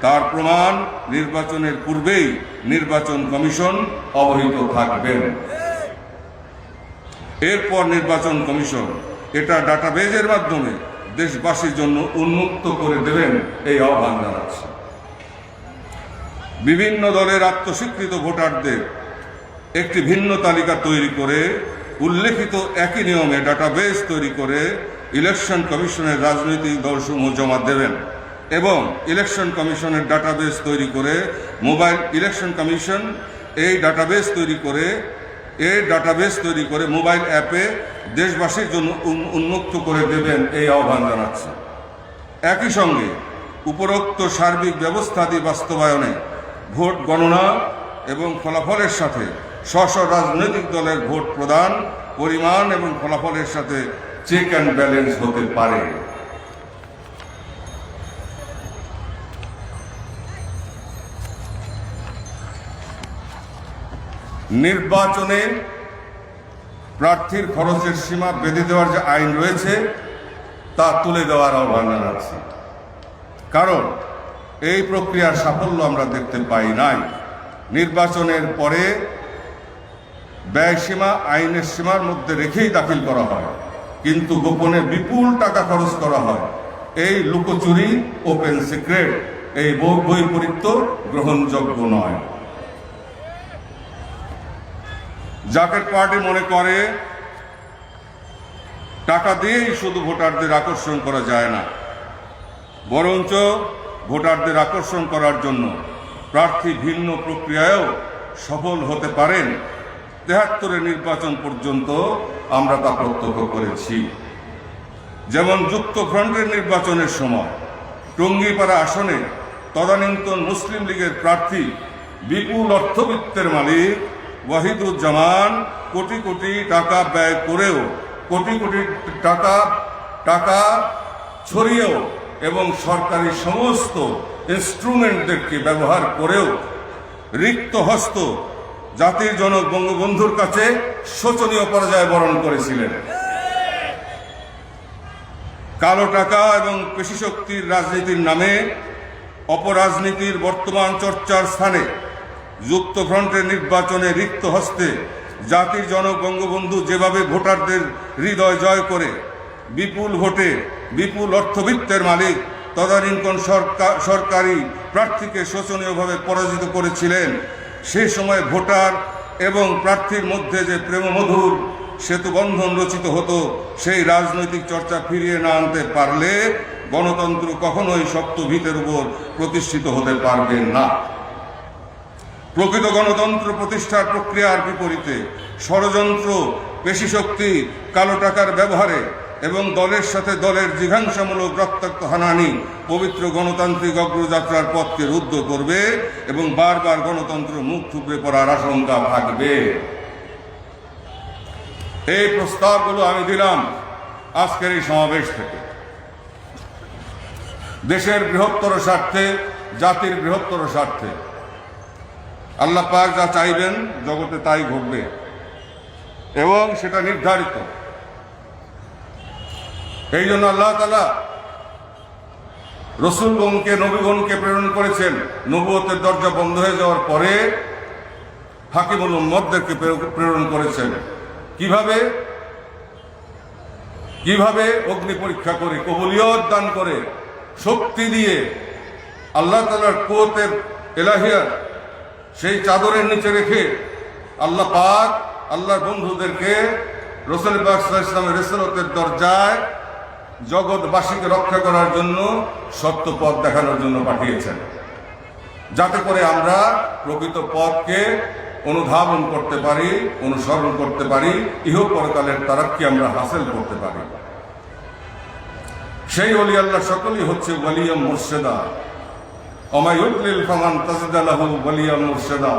তার প্রমাণ নির্বাচনের পূর্বেই নির্বাচন কমিশন অবহিত থাকবেন। এরপর নির্বাচন কমিশন এটা ডাটাবেজের মাধ্যমে দেশবাসীর জন্য উন্মুক্ত করে দেবেন, এই আহ্বান জানাচ্ছি। বিভিন্ন দলের আত্মস্বীকৃত ভোটারদের একটি ভিন্ন তালিকা তৈরি করে উল্লেখিত একই নিয়মে ডাটাবেজ তৈরি করে ইলেকশন কমিশনের রাজনৈতিক দলসমূহ জমা দেবেন এবং ইলেকশন কমিশনের ডাটাবেজ তৈরি করে ইলেকশন কমিশন এই ডাটাবেজ তৈরি করে মোবাইল অ্যাপে দেশবাসীর জন্য উন্মুক্ত করে দেবেন, এই আহ্বান জানাচ্ছে। একই সঙ্গে উপরোক্ত সার্বিক ব্যবস্থাদি বাস্তবায়নে ভোট গণনা এবং ফলাফলের সাথে স্ব রাজনৈতিক দলের ভোট প্রদান, পরিমাণ এবং ফলাফলের সাথে চেক অ্যান্ড ব্যালেন্স হতে পারে। নির্বাচনে প্রার্থীর খরচের সীমা বেঁধে দেওয়ার যে আইন রয়েছে তা তুলে দেওয়ার আহ্বান জানাচ্ছি। কারণ এই প্রক্রিয়ার সাফল্য আমরা দেখতে পাই নাই। নির্বাচনের পরে ব্যয় সীমা আইনের সীমার মধ্যে রেখেই দাখিল করা হয়, কিন্তু গোপনে বিপুল টাকা খরচ করা হয়। এই লুকোচুরি, ওপেন সিক্রেট, এই বৈপরীত্য গ্রহণযোগ্য নয়। জাকের পার্টি মনে করে টাকা দিয়েই শুধু ভোটারদের আকর্ষণ করা যায় না, বরঞ্চ ভোটারদের আকর্ষণ করার জন্য প্রার্থী ভিন্ন প্রক্রিয়ায়ও সফল হতে পারেন। ৭৩ নির্বাচন পর্যন্ত আমরা তা প্রত্যক্ষ করেছি। যেমন যুক্তফ্রন্টের নির্বাচনের সময় টঙ্গীপাড়া আসনে তদানীন্তন মুসলিম লীগের প্রার্থী বিপুল অর্থবিত্তের মালিক ওয়াহিদুজ্জামান কোটি কোটি টাকা ব্যয় করেও, কোটি কোটি টাকা ছড়িয়েও এবং সরকারি সমস্ত ইনস্ট্রুমেন্টদেরকে ব্যবহার করেও রিক্ত হস্ত জাতির জনক বঙ্গবন্ধুর কাছে শোচনীয় পরাজয় বরণ করেছিলেন। কালো টাকা এবং পেশিশক্তির রাজনীতির নামে অপরাজনীতির বর্তমান চর্চার স্থানে যুক্তফ্রন্টের নির্বাচনে রিক্ত হস্তে জাতির জনক বঙ্গবন্ধু যেভাবে ভোটারদের হৃদয় জয় করে বিপুল ভোটে বিপুল অর্থবিত্তের মালিক তদানীন্তন সরকারি প্রার্থীকে শোচনীয়ভাবে পরাজিত করেছিলেন, সেই সময় ভোটার এবং প্রার্থীর মধ্যে যে প্রেমমধুর সেতুবন্ধন রচিত হতো, সেই রাজনৈতিক চর্চা ফিরিয়ে না আনতে পারলে গণতন্ত্র কখনোই শক্ত ভিতের উপর প্রতিষ্ঠিত হতে পারবে না। প্রকৃত গণতন্ত্র প্রতিষ্ঠার প্রক্রিয়ার বিপরীতে ষড়যন্ত্র, পেশিশক্তি, কালো টাকার ব্যবহারে এবং দলের সাথে দলের জিঘাংসামূলক রক্তাক্ত হানাহানি পবিত্র গণতান্ত্রিক অগ্রযাত্রার পথকে রুদ্ধ করবে এবং বারবার গণতন্ত্র মুখ থুবড়ে পড়ার আশঙ্কা থাকবে। এই প্রস্তাবগুলো আমি দিলাম আজকের এই সমাবেশ থেকে। দেশের বৃহত্তর স্বার্থে, জাতির বৃহত্তর স্বার্থে আল্লাহ পাক যা চাইবেন জগতে তাই ঘটবে এবং সেটা নির্ধারিত। এই জন্য আল্লাহ তাআলা রসুলগণকে, নবীগণকে প্রেরণ করেছেন। নবুয়তের দরজা বন্ধ হয়ে যাওয়ার পরে হাকিমুল উম্মতদেরকে প্রেরণ করেছেন। কিভাবে অগ্নি পরীক্ষা করে, কবুলিয়ত দান করে, শক্তি দিয়ে, আল্লাহ তাআলার কুওয়াতের ইলাহিয়া সেই চাদরের নিচে রেখে আল্লাহ পাক আল্লাহর বন্ধুদেরকে রাসূল পাক সাল্লাল্লাহু আলাইহি ওয়াসাল্লামের রিসালাতের দরজায় জগৎবাসীকে রক্ষা করার জন্য সত্য পথ দেখানোর জন্য পাঠিয়েছেন, যাতে করে আমরা প্রকৃত পথকে অনুধাবন করতে পারি, অনুসরণ করতে পারি, ইহ পরকালের তারাক্কি আমরা হাসিল করতে পারি। সেই ওলি আল্লাহ সকলেই হচ্ছে ওয়ালিয়া মুর্শেদা। অমায়ুদ্দিল ফামান তাজিদালাহু ওয়ালিয়া মুর্শেদা।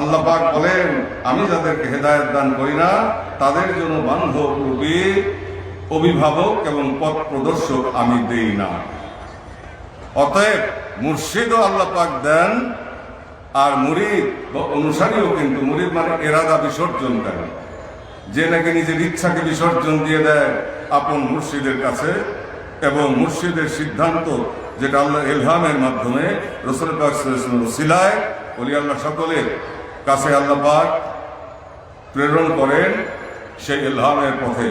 আল্লাহ পাক বলেন, আমি যাদেরকে হেদায়েত দান করি না তাদের জন্য বান্ধব রূপী অভিভাবক এবং পথ প্রদর্শক আমি দেই না। অতএব মুর্শিদও আল্লাহ পাক দেন, আর মুরিদ বা অনুসারীও, কিন্তু মুরিদ মানে এরাদা বিসর্জনকারী, যে নাকি নিজের ইচ্ছাকে বিসর্জন দিয়ে দেয় আপন মুর্শিদের কাছে, এবং মুর্শিদের সিদ্ধান্ত যেটা আল্লাহ ইলহামের মাধ্যমে রাসূল পাক সাল্লাল্লাহু আলাইহি ওয়াসাল্লামের ওসিলায় ওলি আল্লাহ সকলের কাছে আল্লাহ পাক প্রেরণ করেন, সেই ইলহামের পথে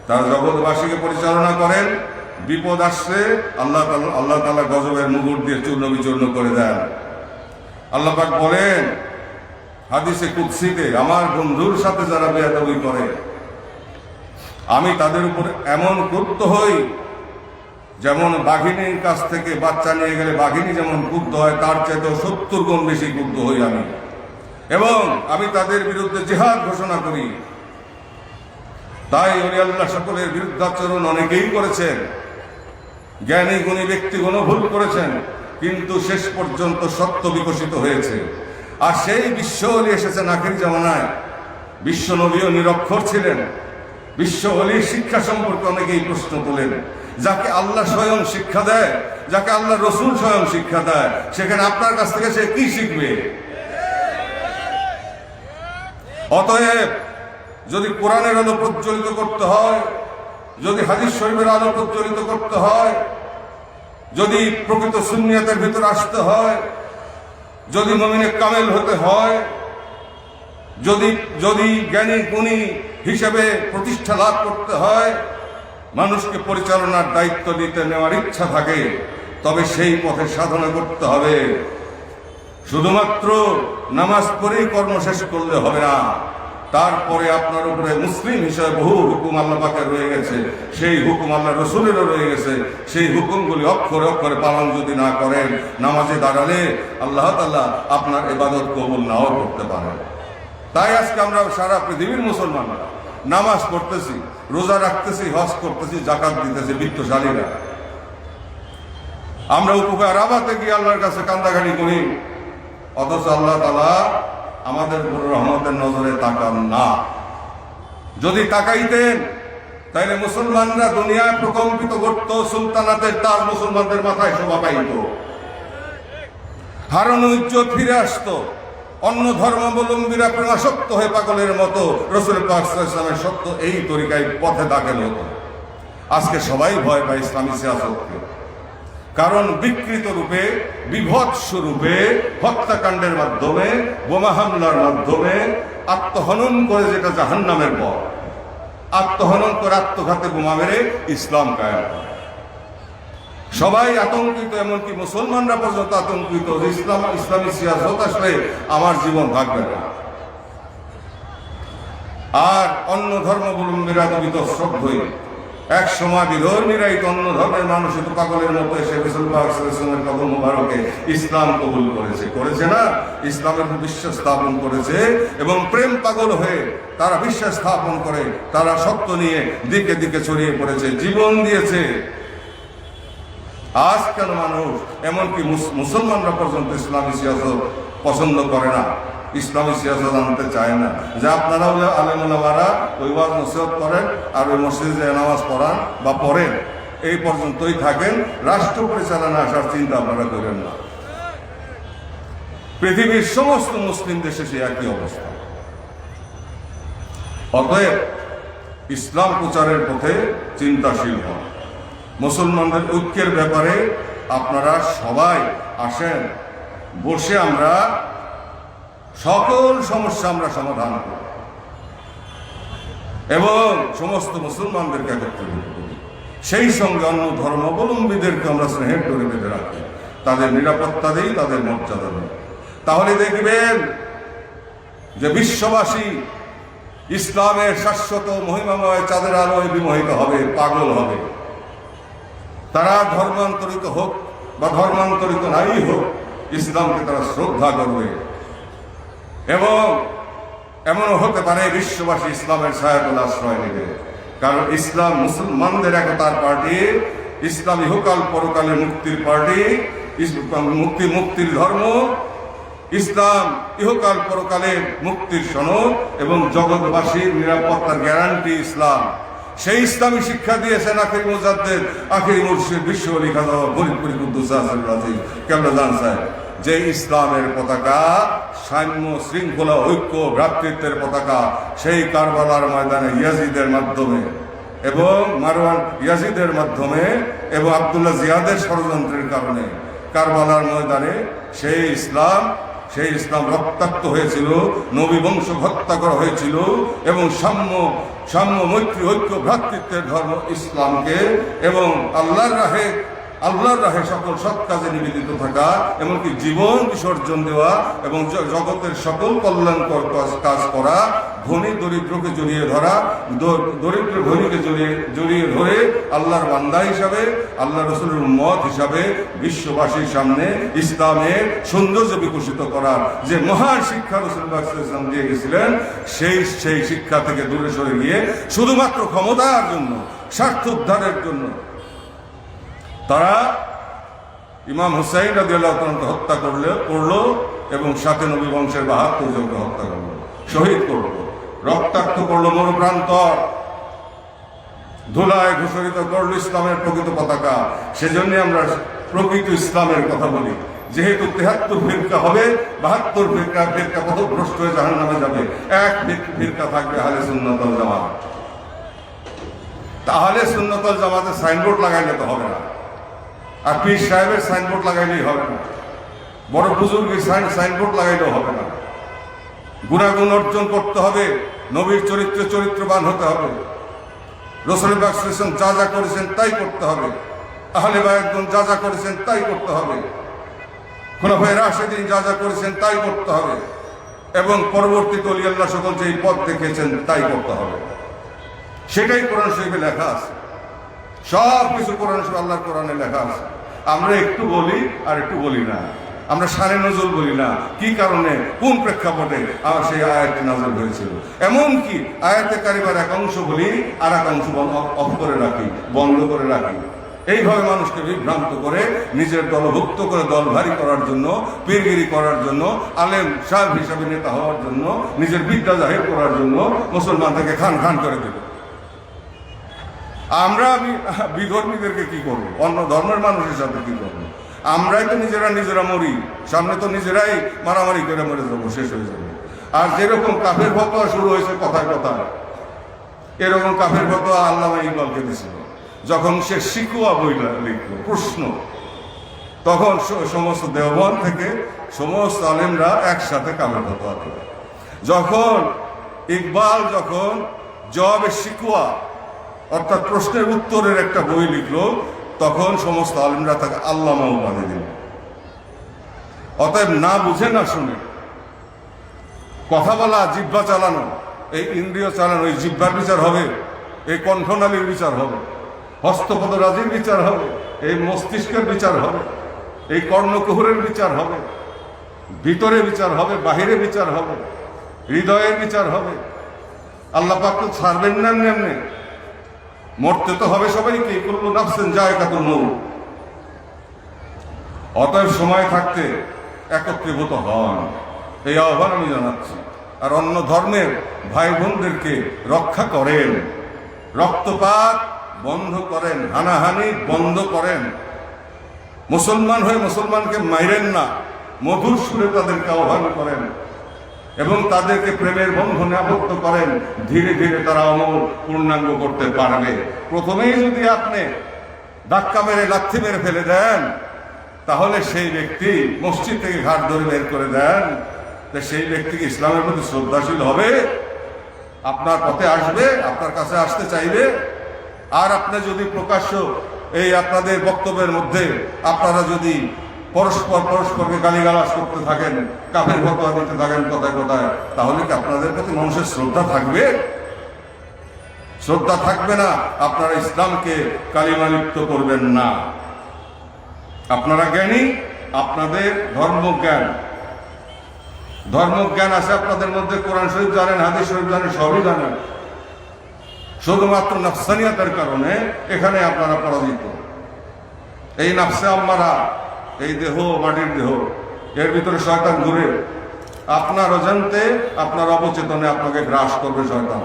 তারা জগৎবাসীকে পরিচালনা করেন। বিপদ আসছে আল্লাহ তাআলা গজবের মুগুর দিয়ে চূর্ণ বিচূর্ণ করে দেন। আল্লাহ পাক বলেন হাদিসে কুদসিতে, আমার বন্ধুর সাথে যারা বেয়াদবি করে আমি তাদের উপর এমন ক্রুদ্ধ হই যেমন বাঘিনীর কাছ থেকে বাচ্চা নিয়ে গেলে বাঘিনী যেমন ক্রুদ্ধ হয় তার চাইতেও 70 গুণ বেশি ক্রুদ্ধ হই আমি, এবং আমি তাদের বিরুদ্ধে জিহাদ ঘোষণা করি। তাই ওলি আল্লাহ সকলের বিরুদ্ধাচরণ অনেকেই করেছেন, জ্ঞানী গুণী ব্যক্তিগণ ভুল করেছেন, কিন্তু শেষ পর্যন্ত সত্য বিকশিত হয়েছে। আর সেই বিশ্ব ওলি এসেছেন আখির জামানায়। বিশ্ব নবীও নিরক্ষর ছিলেন। বিশ্ব ওলির শিক্ষা সম্পর্কে অনেকেই প্রশ্ন তোলেন। যাকে আল্লাহ স্বয়ং শিক্ষা দেয়, যাকে আল্লাহ রসুল স্বয়ং শিক্ষা দেয়, সেখানে আপনার কাছ থেকে সে কি শিখবে? অতএব যদি কোরআনের আলো প্রজ্বলিত করতে হয়, যদি হাদিস শরীফের আলো প্রজ্বলিত করতে হয়, যদি প্রকৃত সুন্নিয়তের ভিতর আসতে হয়, যদি মুমিনে কামেল হতে হয়, যদি জ্ঞানী গুণী হিসেবে প্রতিষ্ঠা লাভ করতে হয়, মানুষকে পরিচালনার দায়িত্ব দিতে নেওয়ার ইচ্ছা থাকে, তবে সেই পথে সাধনা করতে হবে। শুধুমাত্র নামাজ পড়েই কর্ম শেষ করলে হবে না, তারপরে আপনার উপরে মুসলিম হিসেবে বহু হুকুম আল্লাহ পাকের রয়ে গেছে, সেই হুকুম আল্লাহ রসুলেরও রয়ে গেছে। সেই হুকুমগুলি অক্ষরে অক্ষরে পালন যদি না করেন, নামাজে দাঁড়ালে আল্লাহ তাআলা আপনার ইবাদত কবুল নাও করতে পারেন। তাই আজকে আমরা সারা পৃথিবীর মুসলমানরা নামাজ পড়তেছি, রোজা রাখতেছি, হজ করতেছি, জাকাত দিতেছি, বিত্তশালীরা। আমরা উপকার আবাতে গিয়ে আল্লাহর কাছে কান্দাকাটি করি, অথচ আল্লাহ তাআলা আমাদের উপর রহমতের নজরে তাকান না। যদি তাকাইতেন তাইলে মুসলমানরা দুনিয়ায় প্রকম্পিত করত, সুলতানাতের তাজ মুসলমানদের মাথায় শোভা পাইত, হারানো ইজ্জত ফিরে আসতো, অন্য ধর্মাবলম্বীরা প্রেমাসক্ত হয়ে পাগলের মতো রাসূল পাক সাল্লাল্লাহু আলাইহি ওয়াসাল্লামের সত্য এই তরিকায় পথে দাখিল হতো। আজকে সবাই ভয় পায় ইসলামী সিয়াসতকে, কারণ বিকৃত রূপে, বিভৎস রূপে, হত্যাকাণ্ডের মাধ্যমে, বোমা হামলার মাধ্যমে, আত্মহনন করে, যেটা জাহান্নামের পথ, আত্মহনন করে আত্মঘাতে বোমা মেরে ইসলাম কায়েম করে। সবাই আতঙ্কিত, এমনকি মুসলমানরা পর্যন্ত আতঙ্কিত যে ইসলামী সিয়াসত আসলে আমার জীবন থাকবে না। আর অন্য ধর্মাবলম্বীরা তো বিতশ্রদ্ধ হয়ে, এক সময় বিধর্মীরাই অন্য ধর্মের মানুষ তো পাগলের মতো এসে রাসূল পাক সাল্লাল্লাহু আলাইহি ওয়াসাল্লামের কদম মোবারকে ইসলাম কবুল করেছে না, ইসলামের বিশ্বাস স্থাপন করেছে, এবং প্রেম পাগল হয়ে তারা বিশ্বাস স্থাপন করে, তারা সত্য নিয়ে দিকে দিকে ছড়িয়ে পড়েছে, জীবন দিয়েছে। আজ কেন মানুষ, এমনকি মুসলমানরা পর্যন্ত ইসলামী সিয়াসত পছন্দ করে না, ইসলামী সিয়াসত আনতে চায় না, যে আপনারা আলেম ওলামারা ওই ওয়াজ নসিহত করেন আর ওই মসজিদে নামাজ পড়ান বা পড়েন, এই পর্যন্তই থাকেন, রাষ্ট্র পরিচালনা আসার চিন্তা আপনারা করেন না। পৃথিবীর সমস্ত মুসলিম দেশে সে একই অবস্থা। অতএব ইসলাম প্রচারের পথে চিন্তাশীল হন। মুসলমানদের ঐক্যের ব্যাপারে আপনারা সবাই আসেন, বসে আমরা সকল সমস্যা আমরা সমাধান করি এবং সমস্ত মুসলমানদেরকে একত্রিত করি। সেই সঙ্গে অন্য ধর্মাবলম্বীদেরকে আমরা স্নেহের ডোরে বেঁধে রাখি, তাদের নিরাপত্তা দিই, তাদের মর্যাদা দিই। তাহলে দেখবেন যে বিশ্ববাসী ইসলামের শাশ্বত মহিমাময় চাঁদের আলোয় বিমোহিত হবে, পাগল হবে। তারা ধর্মান্তরিত হোক বা ধর্মান্তরিত নাই হোক, ইসলামকে তারা শ্রদ্ধা করবে এবং এমনও হতে পারে বিশ্ববাসী ইসলামের ছায়াতলে আশ্রয় নেবে, কারণ ইসলাম মুসলমানদের একতার পার্টি, ইসলাম ইহকাল পরকালের মুক্তির পার্টি, মুক্তির ধর্ম। ইসলাম ইহকাল পরকালের মুক্তির সনদ এবং জগৎবাসীর নিরাপত্তার গ্যারান্টি ইসলাম। সেই ইসলামী শিক্ষা দিয়েছেন আখির মুজাদ্দেদ, আখির মুর্শিদ, বিশ্ব ওলি খাজা ফরিদপুরি কুদ্দুস কেবলা জান সাহেব, যে ইসলামের পতাকা সাম্য, শৃঙ্খলা, ঐক্য, ভ্রাতৃত্বের পতাকা সেই কারবালার ময়দানে ইয়াজিদের মাধ্যমে এবং মারওয়ান ইয়াজিদের মাধ্যমে এবং আব্দুল্লাহ জিয়াদের ষড়যন্ত্রের কারণে কারবালার ময়দানে সেই ইসলাম রক্তাক্ত হয়েছিল, নবী বংশ হত্যা করা হয়েছিল এবং সাম্য মৈত্রী, ঐক্য, ভ্রাতৃত্বের ধর্ম ইসলামকে এবং আল্লাহর রাহে সকল সৎ কাজে নিবেদিত থাকা, এমনকি জীবন বিসর্জন দেওয়া এবং জগতের সকল কল্যাণকর কাজ করা, ধনী দরিদ্রকে জড়িয়ে ধরা, দরিদ্র ধনীকে জড়িয়ে ধরে আল্লাহর বান্দা হিসাবে, আল্লাহ রসুলের উম্মত হিসাবে বিশ্ববাসীর সামনে ইসলামের সৌন্দর্য বিকশিত করার যে মহান শিক্ষা রাসূলুল্লাহ সাল্লাল্লাহু আলাইহি ওয়াসাল্লাম দিয়ে গেছিলেন, সেই শিক্ষা থেকে দূরে সরে গিয়ে শুধুমাত্র ক্ষমতার জন্য, স্বার্থ উদ্ধারের জন্য তারা ইমাম হুসাইন রাদিয়াল্লাহু তাআলাকে হত্যা করলো এবং সাথে নবী বংশের ৭২ জনকে হত্যা করলো, শহীদ করলো, রক্তাক্ত করলো, মরুপ্রান্তর ধুলায় ঘোষিত করলো ইসলামের প্রকৃত পতাকা। সেজন্য আমরা প্রকৃত ইসলামের কথা বলি। যেহেতু ৭৩ ফিরকা হবে, ৭২ ফিরকা পথভ্রষ্ট হয়ে জাহান্নামে যাবে, এক ফিরকা থাকবে আহলে সুন্নাত ওয়াল জামাত। আহলে সুন্নাত ওয়াল জামাতের সাইনবোর্ড লাগাইলে তো হবে না, আর পীর সাহেবের সাইনবোর্ড লাগাইলেই হবে না, বড় বুজুর্গের সাইনবোর্ড লাগাইলেও হবে না। গুণাগুণ অর্জন করতে হবে, নবীর চরিত্রবান হতে হবে, রাসূলুল্লাহ সাল্লাল্লাহু আলাইহি ওয়াসাল্লাম যা যা করেছেন তাই করতে হবে, আহলে বায়তগণ যা যা করেছেন তাই করতে হবে, খুলাফায়ে রাশিদিন যা যা করেছেন তাই করতে হবে, এবং পরবর্তীতে ওলি আল্লাহ সকল যেই পথ দেখিয়েছেন তাই করতে হবে। সেটাই কোরআন শরীফে লেখা আছে, সব কিছু কোরআন শরীফ, আল্লাহর কোরআনে লেখা আছে। আমরা একটু বলি আর একটু বলি না, আমরা শানে নজুল বলি না। কি কারণে, কোন প্রেক্ষাপটে সেই আয়াতটি নাযিল হয়েছিল? এমনকি আয়াতে কারিমার এক অংশ বলি আর এক অংশ অফ করে রাখি, বন্ধ করে রাখি। এইভাবে মানুষকে বিভ্রান্ত করে নিজের দলভুক্ত করে দল ভারী করার জন্য, পীরগিরি করার জন্য, আলেম সাহেব হিসাবে নেতা হওয়ার জন্য, নিজের বিদ্যা জাহির করার জন্য মুসলমানদেরকে খান করে দেবে। আমরা বিধর্মীদেরকে কি করবো? অন্য ধর্মের মানুষের সাথে কি করবো? আমরাই তো নিজেরা মরি, সামনে তো নিজেরাই মারামারি করে মরে যাবো, শেষ হয়ে যাবে। আর যেরকম কাফের ফতোয়া শুরু হয়েছে কথায় কথায়, এরকম কাফের ফতোয়া আল্লামা ইকবালকে দিয়েছিল। যখন সে শিকুয়া বই লিখল, প্রশ্ন, তখন সমস্ত দেওবন্দ থেকে সমস্ত আলেমরা একসাথে কাফের ফতোয়া দিল। যখন ইকবাল জবাবে শিকুয়া অর্থাৎ প্রশ্নের উত্তরের একটা বই লিখলো, তখন সমস্ত আলেমরা তাকে আল্লামা উপাধি দিল। অতএব না বুঝে না শুনে কথা বলা, জিহ্বা চালানো, এই ইন্দ্রিয় চালানো, এই জিহ্বার বিচার হবে, এই কণ্ঠনালীর বিচার হবে, হস্তপদরাজির বিচার হবে, এই মস্তিষ্কের বিচার হবে, এই কর্ণকুহরের বিচার হবে, ভিতরে বিচার হবে, বাহিরে বিচার হবে, হৃদয়ের বিচার হবে। আল্লাহ পাক তো ছাড়বেন না এমনি, মরতে তো হবে সবাইকে, কুল্লু নাফসিন যায়কাতুল মউত। অতএব সময় থাকতে একত্রীভূত হন, এই আহ্বান আমি জানাচ্ছি। আর অন্য ধর্মের ভাই বোনদেরকে রক্ষা করেন, রক্তপাত বন্ধ করেন, হানাহানি বন্ধ করেন, মুসলমান হয়ে মুসলমানকে মাইরেন না, মধুর সুরে তাদেরকে আহ্বান করেন এবং তাদেরকে প্রেমের বন্ধনে আবদ্ধ করেন। ধীরে ধীরে তারা অমর পূর্ণাঙ্গ করতে পারবে। প্রথমেই যদি আপনি ধাক্কা মেরে, লাথি মেরে ফেলে দেন, তাহলে সেই ব্যক্তি মসজিদ থেকে ঘাট ধরে বের করে দেন, সেই ব্যক্তিকে ইসলামের প্রতি শ্রদ্ধাশীল হবে, আপনার পথে আসবে, আপনার কাছে আসতে চাইবে। আর আপনি যদি প্রকাশ্য এই আপনাদের বক্তব্যের মধ্যে আপনারা যদি পরস্পরকে গালিগালাজ করতে থাকেন, কাফের ফতোয়া দিতে থাকেন কথায় কথায়, তাহলে কি আপনাদের প্রতি মানুষের শ্রদ্ধা থাকবে? শ্রদ্ধা থাকবে না। আপনারা ইসলামকে কালিমালিপ্ত করবেন না। আপনারা জ্ঞানী, আপনাদের ধর্মজ্ঞান, ধর্মজ্ঞান আছে আপনাদের মধ্যে, কোরআন শরীফ জানেন, হাদিস শরীফ জানেন, সবই জানেন। শুধুমাত্র নাফসানিয়াতের কারণে এখানে আপনারা পরাজিত। এই নাফসে আম্মারা, এই দেহ মাটির দেহ, এর ভিতরে শয়তান ঘুরে আপনার অজান্তে, আপনার অবচেতনে আপনাকে গ্রাস করবে শয়তান।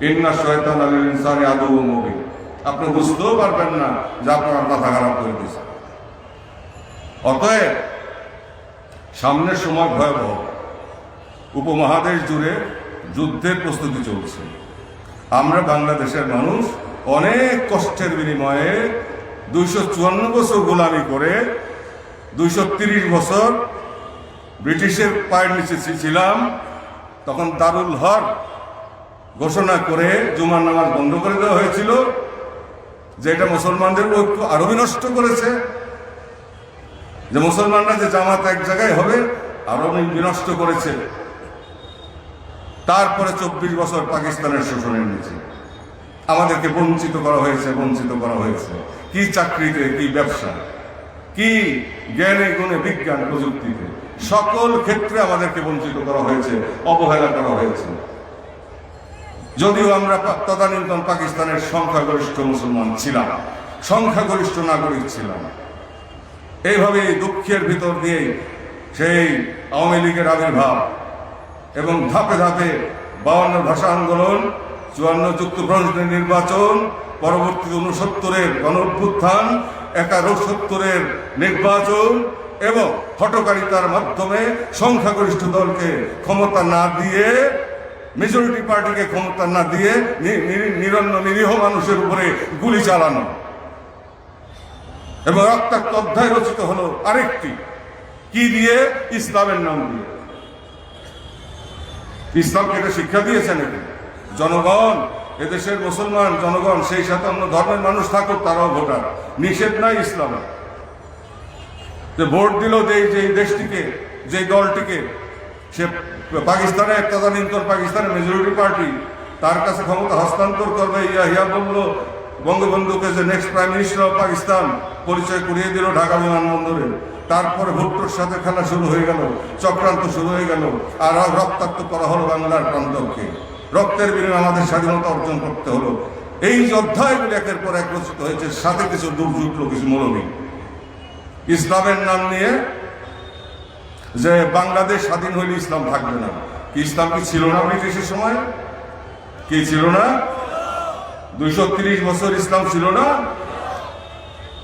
ইন্না শয়তান আলিল ইনসানি আদুউম মুবিন। আপনি বুঝতেও পারবেন না যে আপনার মাথা খারাপ করে দিয়েছে। অতএব সামনের সময় ভয়াবহ। উপমহাদেশ জুড়ে যুদ্ধের প্রস্তুতি চলছে। আমরা বাংলাদেশের মানুষ অনেক কষ্টের বিনিময়ে 254 বছর গোলামি করে 230 বছর ব্রিটিশের পায়ের নিচে ছিলাম। তখন দারুল হরব ঘোষণা করে জুমার নামাজ বন্ধ করে দেওয়া হয়েছিল, যেটা মুসলমানদের ঐক্য আরো বিনষ্ট করেছে। যে মুসলমানরা যে জামাত এক জায়গায় হবে আরো বিনষ্ট করেছে। তারপরে 24 বছর পাকিস্তানের শোষণের নিচে আমাদেরকে বঞ্চিত করা হয়েছে, বঞ্চিত করা হয়েছে। কি চাকরিতে, কি ব্যবসা, কি জ্ঞানে গুণে, বিজ্ঞান প্রযুক্তিতে, সকল ক্ষেত্রে আমাদেরকে বঞ্চিত করা হয়েছে, অবহেলা করা হয়েছে। যদিও আমরা তদানীন্তন পাকিস্তানের সংখ্যাগরিষ্ঠ মুসলমান ছিলাম, সংখ্যাগরিষ্ঠ নাগরিক ছিলাম। এইভাবে দুঃখের ভিতর দিয়ে সেই আওয়ামী লীগের আবির্ভাব এবং ধাপে ধাপে 52 ভাষা আন্দোলন, 54 যুক্তফ্রন্টের নির্বাচন, পরবর্তী 69-এর গণ অভ্যুত্থান, 71-এর নির্বাচন এবং হঠকারিতার মাধ্যমে সংখ্যাগরিষ্ঠ দলকে ক্ষমতা না দিয়ে, মেজরিটি পার্টিকে ক্ষমতা না দিয়ে নিরীহ মানুষের উপরে গুলি চালানো এবং রক্তাক্ত অধ্যায় রচিত হলো আরেকটি, কি দিয়ে? ইসলামের নাম দিয়ে। ইসলামকে এটা শিক্ষা দিয়েছেন জনগণ, এদেশের মুসলমান জনগণ, সেই সাথে অন্য ধর্মের মানুষ থাকুক, তারাও ভোটার, নিষেধ নাই ইসলামে। যে ভোট দিল যে দেশটিকে, যে দলটিকে, সে পাকিস্তানের তদানীন্তন পাকিস্তানের মেজরিটি পার্টি, তার কাছে ক্ষমতা হস্তান্তর করবে। ইয়া বলল বঙ্গবন্ধুকে যে next prime minister of Pakistan, পরিচয় করিয়ে দিল ঢাকা বিমানবন্দরে। তারপরে ভুট্টোর সাথে খেলা শুরু হয়ে গেল, চক্রান্ত শুরু হয়ে গেল, আর রক্তাক্ত করা হলো বাংলার প্রান্তরকে। রক্তের বিনিময়ে আমাদের স্বাধীনতা অর্জন করতে হলো। এই অধ্যায়গুলি একের পর এক রচিত হয়েছে, সাথে কিছু দুর্যোগ, কিছু মৌলবী ইসলামের নাম নিয়ে যে বাংলাদেশ স্বাধীন হইলে ইসলাম থাকবে না। কি ইসলাম কি ছিল না ব্রিটিশের সময়? কি ছিল না? 230 বছর ইসলাম ছিল না?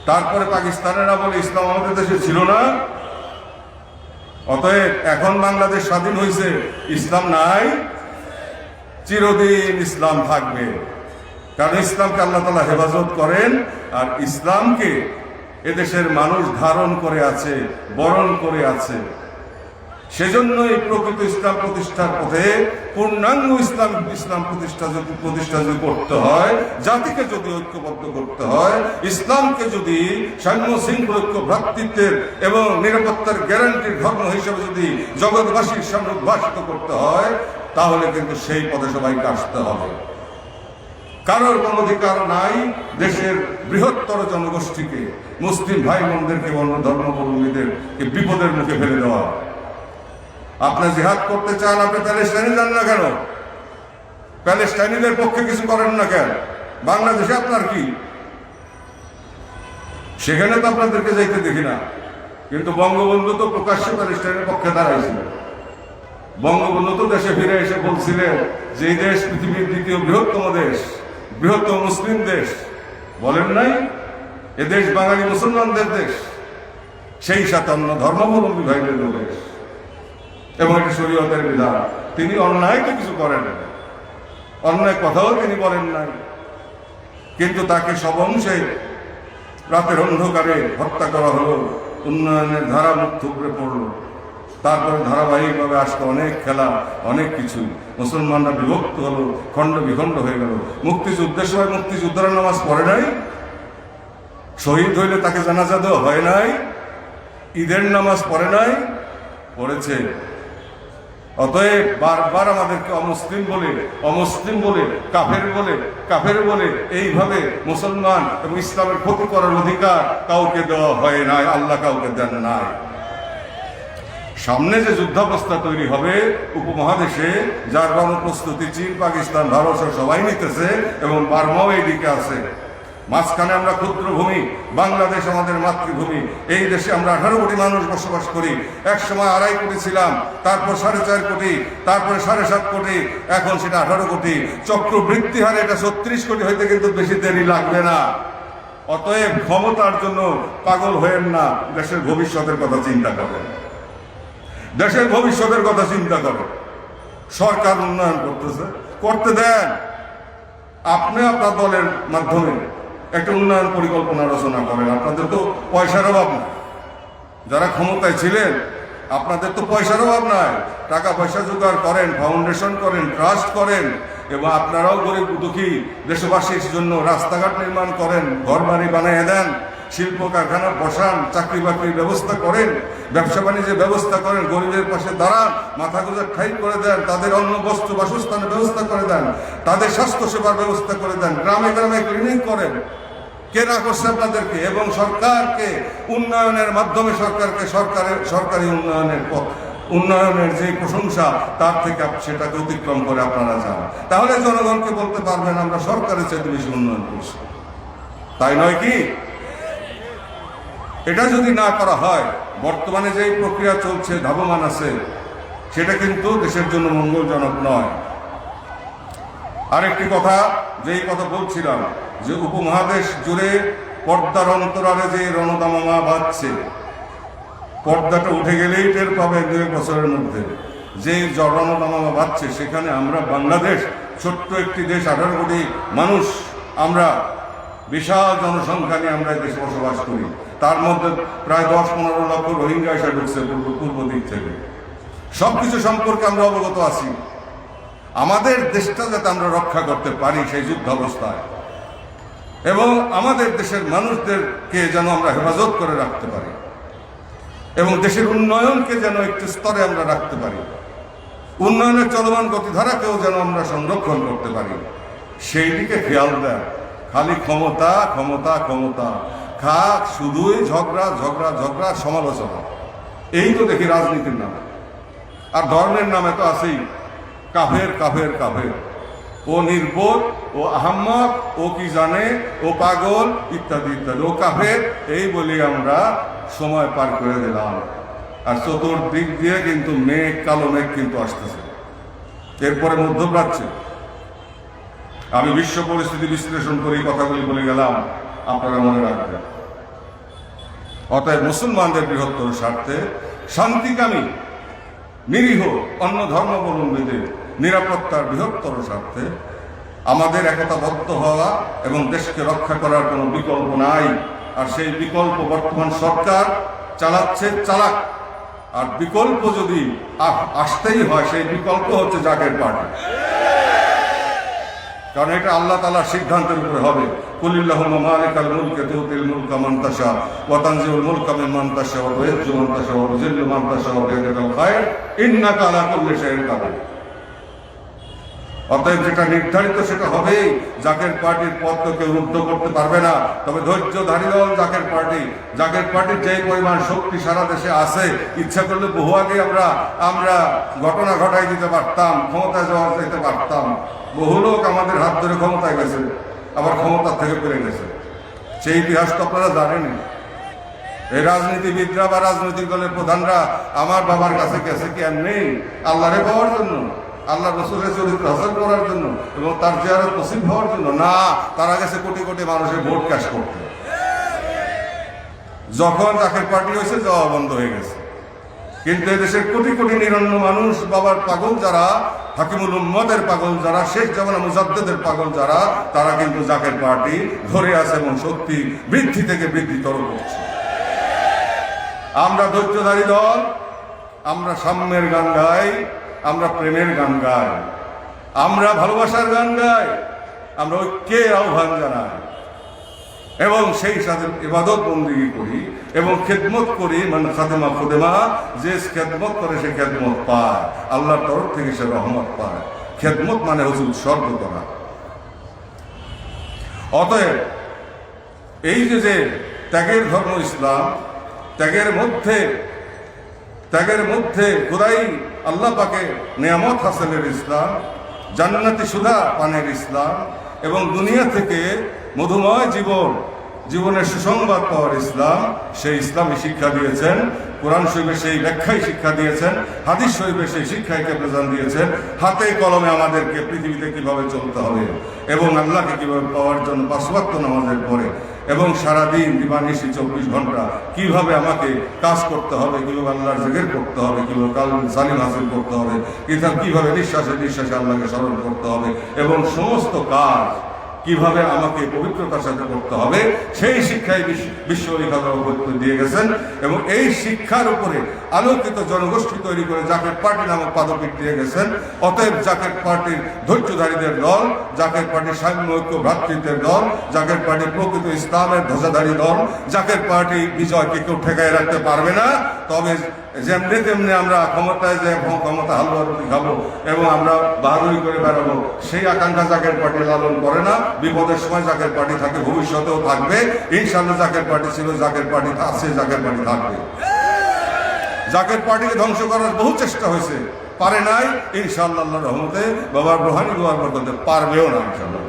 তারপরে পাকিস্তানেরা বলে ইসলাম আমাদের দেশে ছিল না। অতএব এখন বাংলাদেশ স্বাধীন হয়েছে, ইসলাম নাই, চিরদিন ইসলাম থাকবে। কারণ ইসলামকে আল্লাহ তাআলা হেফাজত করেন, আর ইসলামকে এদেশের মানুষ ধারণ করে আছে, বরণ করে আছে। সেজন্য এই প্রকৃত ইসলাম প্রতিষ্ঠার পথে পূর্ণাঙ্গ ইসলাম প্রতিষ্ঠা যদি করতে হয়, জাতিকে যদি ঐক্যবদ্ধ করতে হয়, ইসলামকে যদি সাম্য শৃঙ্খল ঐক্য ভ্রাতৃত্বের এবং নিরাপত্তার গ্যারান্টির ধর্ম হিসেবে যদি জগৎবাসীর সামনে উদ্ভাসিত করতে হয়, তাহলে কিন্তু সেই পথে সবাইকে আসতে হবে। কারোর কোনো অধিকার নাই দেশের বৃহত্তর জনগোষ্ঠীকে, মুসলিম ভাই বোনদেরকে, অন্য ধর্মাবলম্বীদের বিপদের মুখে ফেলে দেওয়া। আপনি জিহাদ করতে চান, আপনি প্যালেস্টাইনে যান না কেন? প্যালেস্টাইনিদের পক্ষে কিছু করেন না কেন? বাংলাদেশে আপনার কি? সেখানে তো আপনাদেরকে যাইতে দেখি না। কিন্তু বঙ্গবন্ধু তো প্রকাশ্যে প্যালেস্টাইনের পক্ষে দাঁড়াইছিল। বঙ্গবন্ধু তো দেশে ফিরে এসে বলছিলেন যে এই দেশ পৃথিবীর দ্বিতীয় বৃহত্তম দেশ, বৃহত্তম মুসলিম দেশ। বলেন নাই? এ দেশ বাঙালি মুসলমানদের দেশ, সেই সাথে অন্য ধর্মাবলম্বী ভাইদের দেশ, এবং এটা শরীয়তের বিধান। তিনি অন্যায় তো কিছু করেন না, অন্যায় কথাও তিনি বলেন নাই, কিন্তু তাকে সব অংশে রাতের অন্ধকারে হত্যা করা হলো। উন্নয়নের ধারা মুখ থুবড়ে পড়ল। তারপরে ধারাবাহিকভাবে আসতো অনেক খেলা, অনেক কিছু। মুসলমানরা বিভক্ত হলো, খণ্ড বিখণ্ড হয়ে গেল। মুক্তিযুদ্ধের সময় মুক্তিযোদ্ধারা নামাজ পড়ে নাই, শহীদ হইলে তাকে জানাজা দেওয়া হয় নাই, ঈদের নামাজ পড়ে নাই, পড়েছে। অতএব বারবার আমাদেরকে অমুসলিম বলে, কাফের বলে এইভাবে মুসলমান এবং ইসলামের ক্ষতি করার অধিকার কাউকে দেওয়া হয় নাই, আল্লাহ কাউকে দেন নাই। সামনে যে যুদ্ধাবস্থা তৈরি হবে উপমহাদেশে, যার গণপ্রস্তুতি চীন, পাকিস্তান, ভারত সহ সবাই নিতেছে এবং বার্মাও এইদিকে আছে। মাঝখানে আমরা ক্ষুদ্র ভূমি, বাংলাদেশ আমাদের মাতৃভূমি। এই দেশে আমরা 18 কোটি মানুষ বসবাস করি। এক সময় 2.5 কোটি ছিলাম, তারপর 4.5 কোটি, তারপরে 7.5 কোটি, এখন সেটা 18 কোটি। চক্রবৃদ্ধি হারে এটা 36 কোটি হইতে কিন্তু বেশি দেরি লাগবে না। অতএব ক্ষমতার জন্য পাগল হয়েন না, দেশের ভবিষ্যতের কথা চিন্তা করেন। দেশের ভবিষ্যতের কথা চিন্তা করেন। সরকার উন্নয়ন করতেছে, করতে দেন। আপনি আপনার দলের মাধ্যমে একটা উন্নয়ন পরিকল্পনা রচনা করেন। আপনাদের তো পয়সার অভাব নাই। যারা ক্ষমতায় ছিলেন আপনাদের তো পয়সার অভাব নাই। টাকা পয়সা জোগাড় করেন, ফাউন্ডেশন করেন, ট্রাস্ট করেন এবং আপনারাও গরিব দুঃখী দেশবাসীর জন্য রাস্তাঘাট নির্মাণ করেন, ঘর বাড়ি বানিয়ে দেন, শিল্প কারখানা বসান, চাকরি বাকরির ব্যবস্থা করেন, ব্যবসা বাণিজ্যের ব্যবস্থা করেন, গরিবের পাশে দাঁড়ান, মাথা গোঁজার ঠাই করে দেন, তাদের অন্ন বস্ত্র বাসস্থানের ব্যবস্থা করে দেন, তাদের স্বাস্থ্য সেবার ব্যবস্থা করে দেন, গ্রামে গ্রামে ক্লিনিং করেন। কে না করছে আপনাদেরকে? এবং সরকারকে উন্নয়নের মাধ্যমে সরকারি উন্নয়নের যে প্রশংসা, তার থেকে সেটাকে অতিক্রম করে আপনারা যান। তাহলে জনগণকে বলতে পারবেন আমরা সরকারের চাইতে বেশি উন্নয়ন করছি। তাই নয় কি? এটা যদি না করা হয়, বর্তমানে যে প্রক্রিয়া চলছে, ধাবমান আছে, সেটা কিন্তু দেশের জন্য মঙ্গলজনক নয়। আরেকটি কথা, যেই কথা বলছিলাম, যে উপমহাদেশ জুড়ে পর্দার অন্তরালে যে রণদামামা বাজছে, পর্দাটা উঠে গেলেই টের পাবে 2 বছরের মধ্যে যে রণদামামা বাজছে। সেখানে আমরা বাংলাদেশ, ছোট্ট একটি দেশ, 18 কোটি মানুষ, আমরা বিশাল জনসংখ্যা নিয়ে আমরা দেশে বসবাস করি। তার মধ্যে প্রায় 10-15 লক্ষ রোহিঙ্গা এসে ঢুকছে পূর্ব দিক থেকে। সবকিছু সম্পর্কে আমরা অবগত আছি। আমাদের দেশটা যাতে আমরা রক্ষা করতে পারি সেই যুদ্ধাবস্থায়, এবং আমাদের দেশের মানুষদেরকে যেন আমরা হেফাজত করে রাখতে পারি, এবং দেশের উন্নয়নকে যেন একটি স্তরে আমরা রাখতে পারি, উন্নয়নের চলমান গতিধারাকেও যেন আমরা সংরক্ষণ করতে পারি, সেই দিকে খেয়াল দেয়। খালি ক্ষমতা ক্ষমতা ক্ষমতা, শুধুই ঝগড়া ঝগড়া ঝগড়া, সমালোচনা। এই তো দেখি রাজনীতির নামে। আর ধর্মের নামে তো আছেই কাফের কাফের কাফের, ও নির্বোধ, ও আহম্মক, ও কি জানে, ও পাগল, ইত্যাদি ইত্যাদি। ও কাফের, এই বলি আমরা সময় পার করে দিলাম। আর চতুর্দিক দিয়ে কিন্তু মেঘ, কালো মেঘ কিন্তু আসতেছে। এরপরে মধ্যপ্রাচ্যে আমি বিশ্ব পরিস্থিতি বিশ্লেষণ করে এই কথাগুলি বলে গেলাম, আপনারা মনে রাখবেন। অতএব মুসলমানদের বৃহত্তর স্বার্থে শান্তিকামী, নিরীহ অন্য ধর্মাবলম্বীদের নিরাপত্তার বৃহত্তর স্বার্থে আমাদের একতাবদ্ধ হওয়া এবং দেশকে রক্ষা করার কোনো বিকল্প নাই। আর সেই বিকল্প বর্তমান সরকার চালাচ্ছে, চালাক। আর বিকল্প যদি আসতেই হয়, সেই বিকল্প হচ্ছে জাকের পার্টি। কারণ এটা আল্লাহ তাআলার সিদ্ধান্তের উপরে হবে। কুলিল্লাহুম্মা মালিকাল মুলকি তুতিল মুলকা মান তাশা ওয়া তানজিউল মুলকা মিম্মান তাশা ওয়া তুইজ্জু মান তাশা ওয়া তুযিল্লু মান তাশা ওয়া বিয়াদিকাল খায়র ইন্নাকা আলা কুল্লি শাইইন কাদির। অতএব যেটা নির্ধারিত সেটা হবেই। জাকের পার্টির পথ তো কেউ রুদ্ধ করতে পারবে না। তবে ধৈর্যধারী দল জাকের পার্টির যে পরিমাণ শক্তি সারা দেশে আছে, ইচ্ছা করলে বহু আগে আমরা ঘটনা ঘটাই দিতে পারতাম, ক্ষমতায় যাওয়া যেতে পারতাম। বহু লোক আমাদের হাত ধরে ক্ষমতায় গেছে, আবার ক্ষমতার থেকে পেরে গেছে। সেই ইতিহাস তো আপনারা জানেনি। এই রাজনীতিবিদরা বা রাজনৈতিক দলের প্রধানরা আমার বাবার কাছে গেছে কি এমনি আল্লাহরে পাওয়ার জন্য, আল্লাহ রসুলের চরিত্র হাসিল করার জন্য এবং তার জিয়ারত নসিব হওয়ার জন্য না। তারা গেছে কোটি কোটি মানুষের ভোট ক্যাশ করতে। যখন জাকের পার্টি হয়েছে, যাওয়া বন্ধ হয়ে গেছে। কিন্তু এদেশের কোটি কোটি নিরন্ন মানুষ, বাবার পাগল যারা, হাকিমুল উম্মতের পাগল যারা, শেখ জামানা মুজাদ্দেদের পাগল যারা, তারা কিন্তু জাকের পার্টি ধরে আছে এবং শক্তি বৃদ্ধি থেকে বৃদ্ধিতর করছে। আমরা ধৈর্যধারী দল, আমরা সাম্যের গান গাই, আমরা প্রেমের গান গাই, আমরা ভালোবাসার গান গাই, আমরা ঐক্যের আহ্বান জানাই এবং সেই সাথে ইবাদত বন্দেগী করি এবং খেদমত করি। মানে খাদেমা খুদেমা, যে খেদমত করে সে খেদমত পায়, আল্লাহর তরফ থেকে সে রহমত পায়। খেদমত মানে হচ্ছে উৎসর্গ করা। অতএব এই যে ত্যাগের ধর্ম ইসলাম, ত্যাগের মধ্যে ত্যাগের মধ্যে খোদাই আল্লাহ পাকে নেয়ামত হাসিলের ইসলাম, জান্নাতি সুধা পানের ইসলাম এবং দুনিয়া থেকে মধুময় জীবনের সুসংবাদ পাওয়ার ইসলাম, সেই ইসলামই শিক্ষা দিয়েছেন। কোরআন শরীফে সেই ব্যাখ্যাই শিক্ষা দিয়েছেন, হাদিস শরীফে সেই শিক্ষাকে প্রদান দিয়েছেন। হাতে কলমে আমাদেরকে পৃথিবীতে কিভাবে চলতে হবে এবং আল্লাহকে কিভাবে পাওয়ার জন্য 5 ওয়াক্ত নামাজের পরে এবং সারাদিন দিবানিশি 24 ঘন্টা কিভাবে আমাকে কাজ করতে হবে, কিভাবে আল্লাহর জিকির করতে হবে, কিভাবে কালব সালিম হাসিল করতে হবে, কিভাবে নিঃশ্বাসে নিঃশ্বাসে আল্লাহকে স্মরণ করতে হবে এবং সমস্ত কাজ কিভাবে আমাকে পবিত্রতার সাথে করতে হবে, সেই শিক্ষায় বিশ্ববিখ্যাত দিয়ে গেছেন। এবং এই শিক্ষার উপরে আলোকিত জনগোষ্ঠী তৈরি করে জাকের পার্টি নামক পাদপীঠ দিয়ে গেছেন। অতএব জাকের পার্টির ধৈর্যধারীদের দল, জাকের পার্টির সাম্য ঐক্য ভ্রাতৃত্বের দল, জাকের পার্টি প্রকৃত ইসলামের ধ্বজাধারী দল। জাকের পার্টি বিজয়কে কেউ ঠেকায় রাখতে পারবে না। তবে যেমনি তেমনি আমরা ক্ষমতায় যে ক্ষমতা হালুয়া রুটি খাবো এবং আমরা বাহাদুরি করে বেড়াবো, সেই আকাঙ্ক্ষা জাকের পার্টি লালন করে না। বিপদের সময় জাকের পার্টি থাকে, ভবিষ্যতেও থাকবে। ইনশাআল্লাহ জাকের পার্টি ছিল, জাকের পার্টি আছে, জাকের পার্টি থাকবে। জাকের পার্টিকে ধ্বংস করার বহু চেষ্টা হয়েছে, পারে নাই। ইনশাআল্লাহ আল্লাহর রহমতে, বাবার রুহানি দোয়ার বরকতে পারবেও না ইনশাআল্লাহ।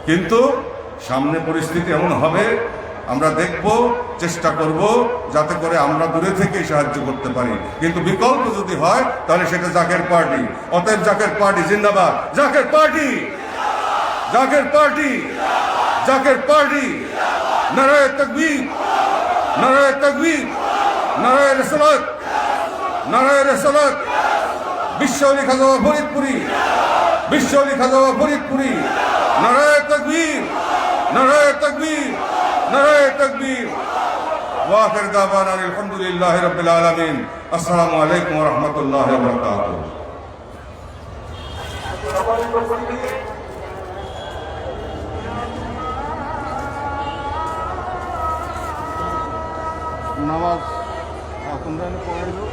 কিন্তু সামনে পরিস্থিতি এমন হবে, আমরা দেখব, চেষ্টা করব যাতে করে আমরা দূরে থেকেই সাহায্য করতে পারি। কিন্তু বিকল্প যদি হয় তাহলে সেটা জাকের পার্টি। অতএব জাকের পার্টি জিন্দাবাদ, জাকের পার্টি, জাকের পার্টি, জাকের পার্টি। নারায়ে তাকবীর, নারায়ে তাকবীর, নারায়ে রিসালাত, নারায়ে রিসালাত। বিশ্বলি খাজা ফরিদপুরি, বিশ্বলি খাজা ফরিদপুরি। নারায়ে তাকবীর, নারায়ে তাকবীর, নারায়ে তাকবীর। ওয়া আখির দাওয়ানা আলহামদুলিল্লাহি রাব্বিল আলামিন। আসসালামু আলাইকুম ওয়া রাহমাতুল্লাহি ওয়া বারাকাতুহু। নামাজ তোমরা পড়াইলো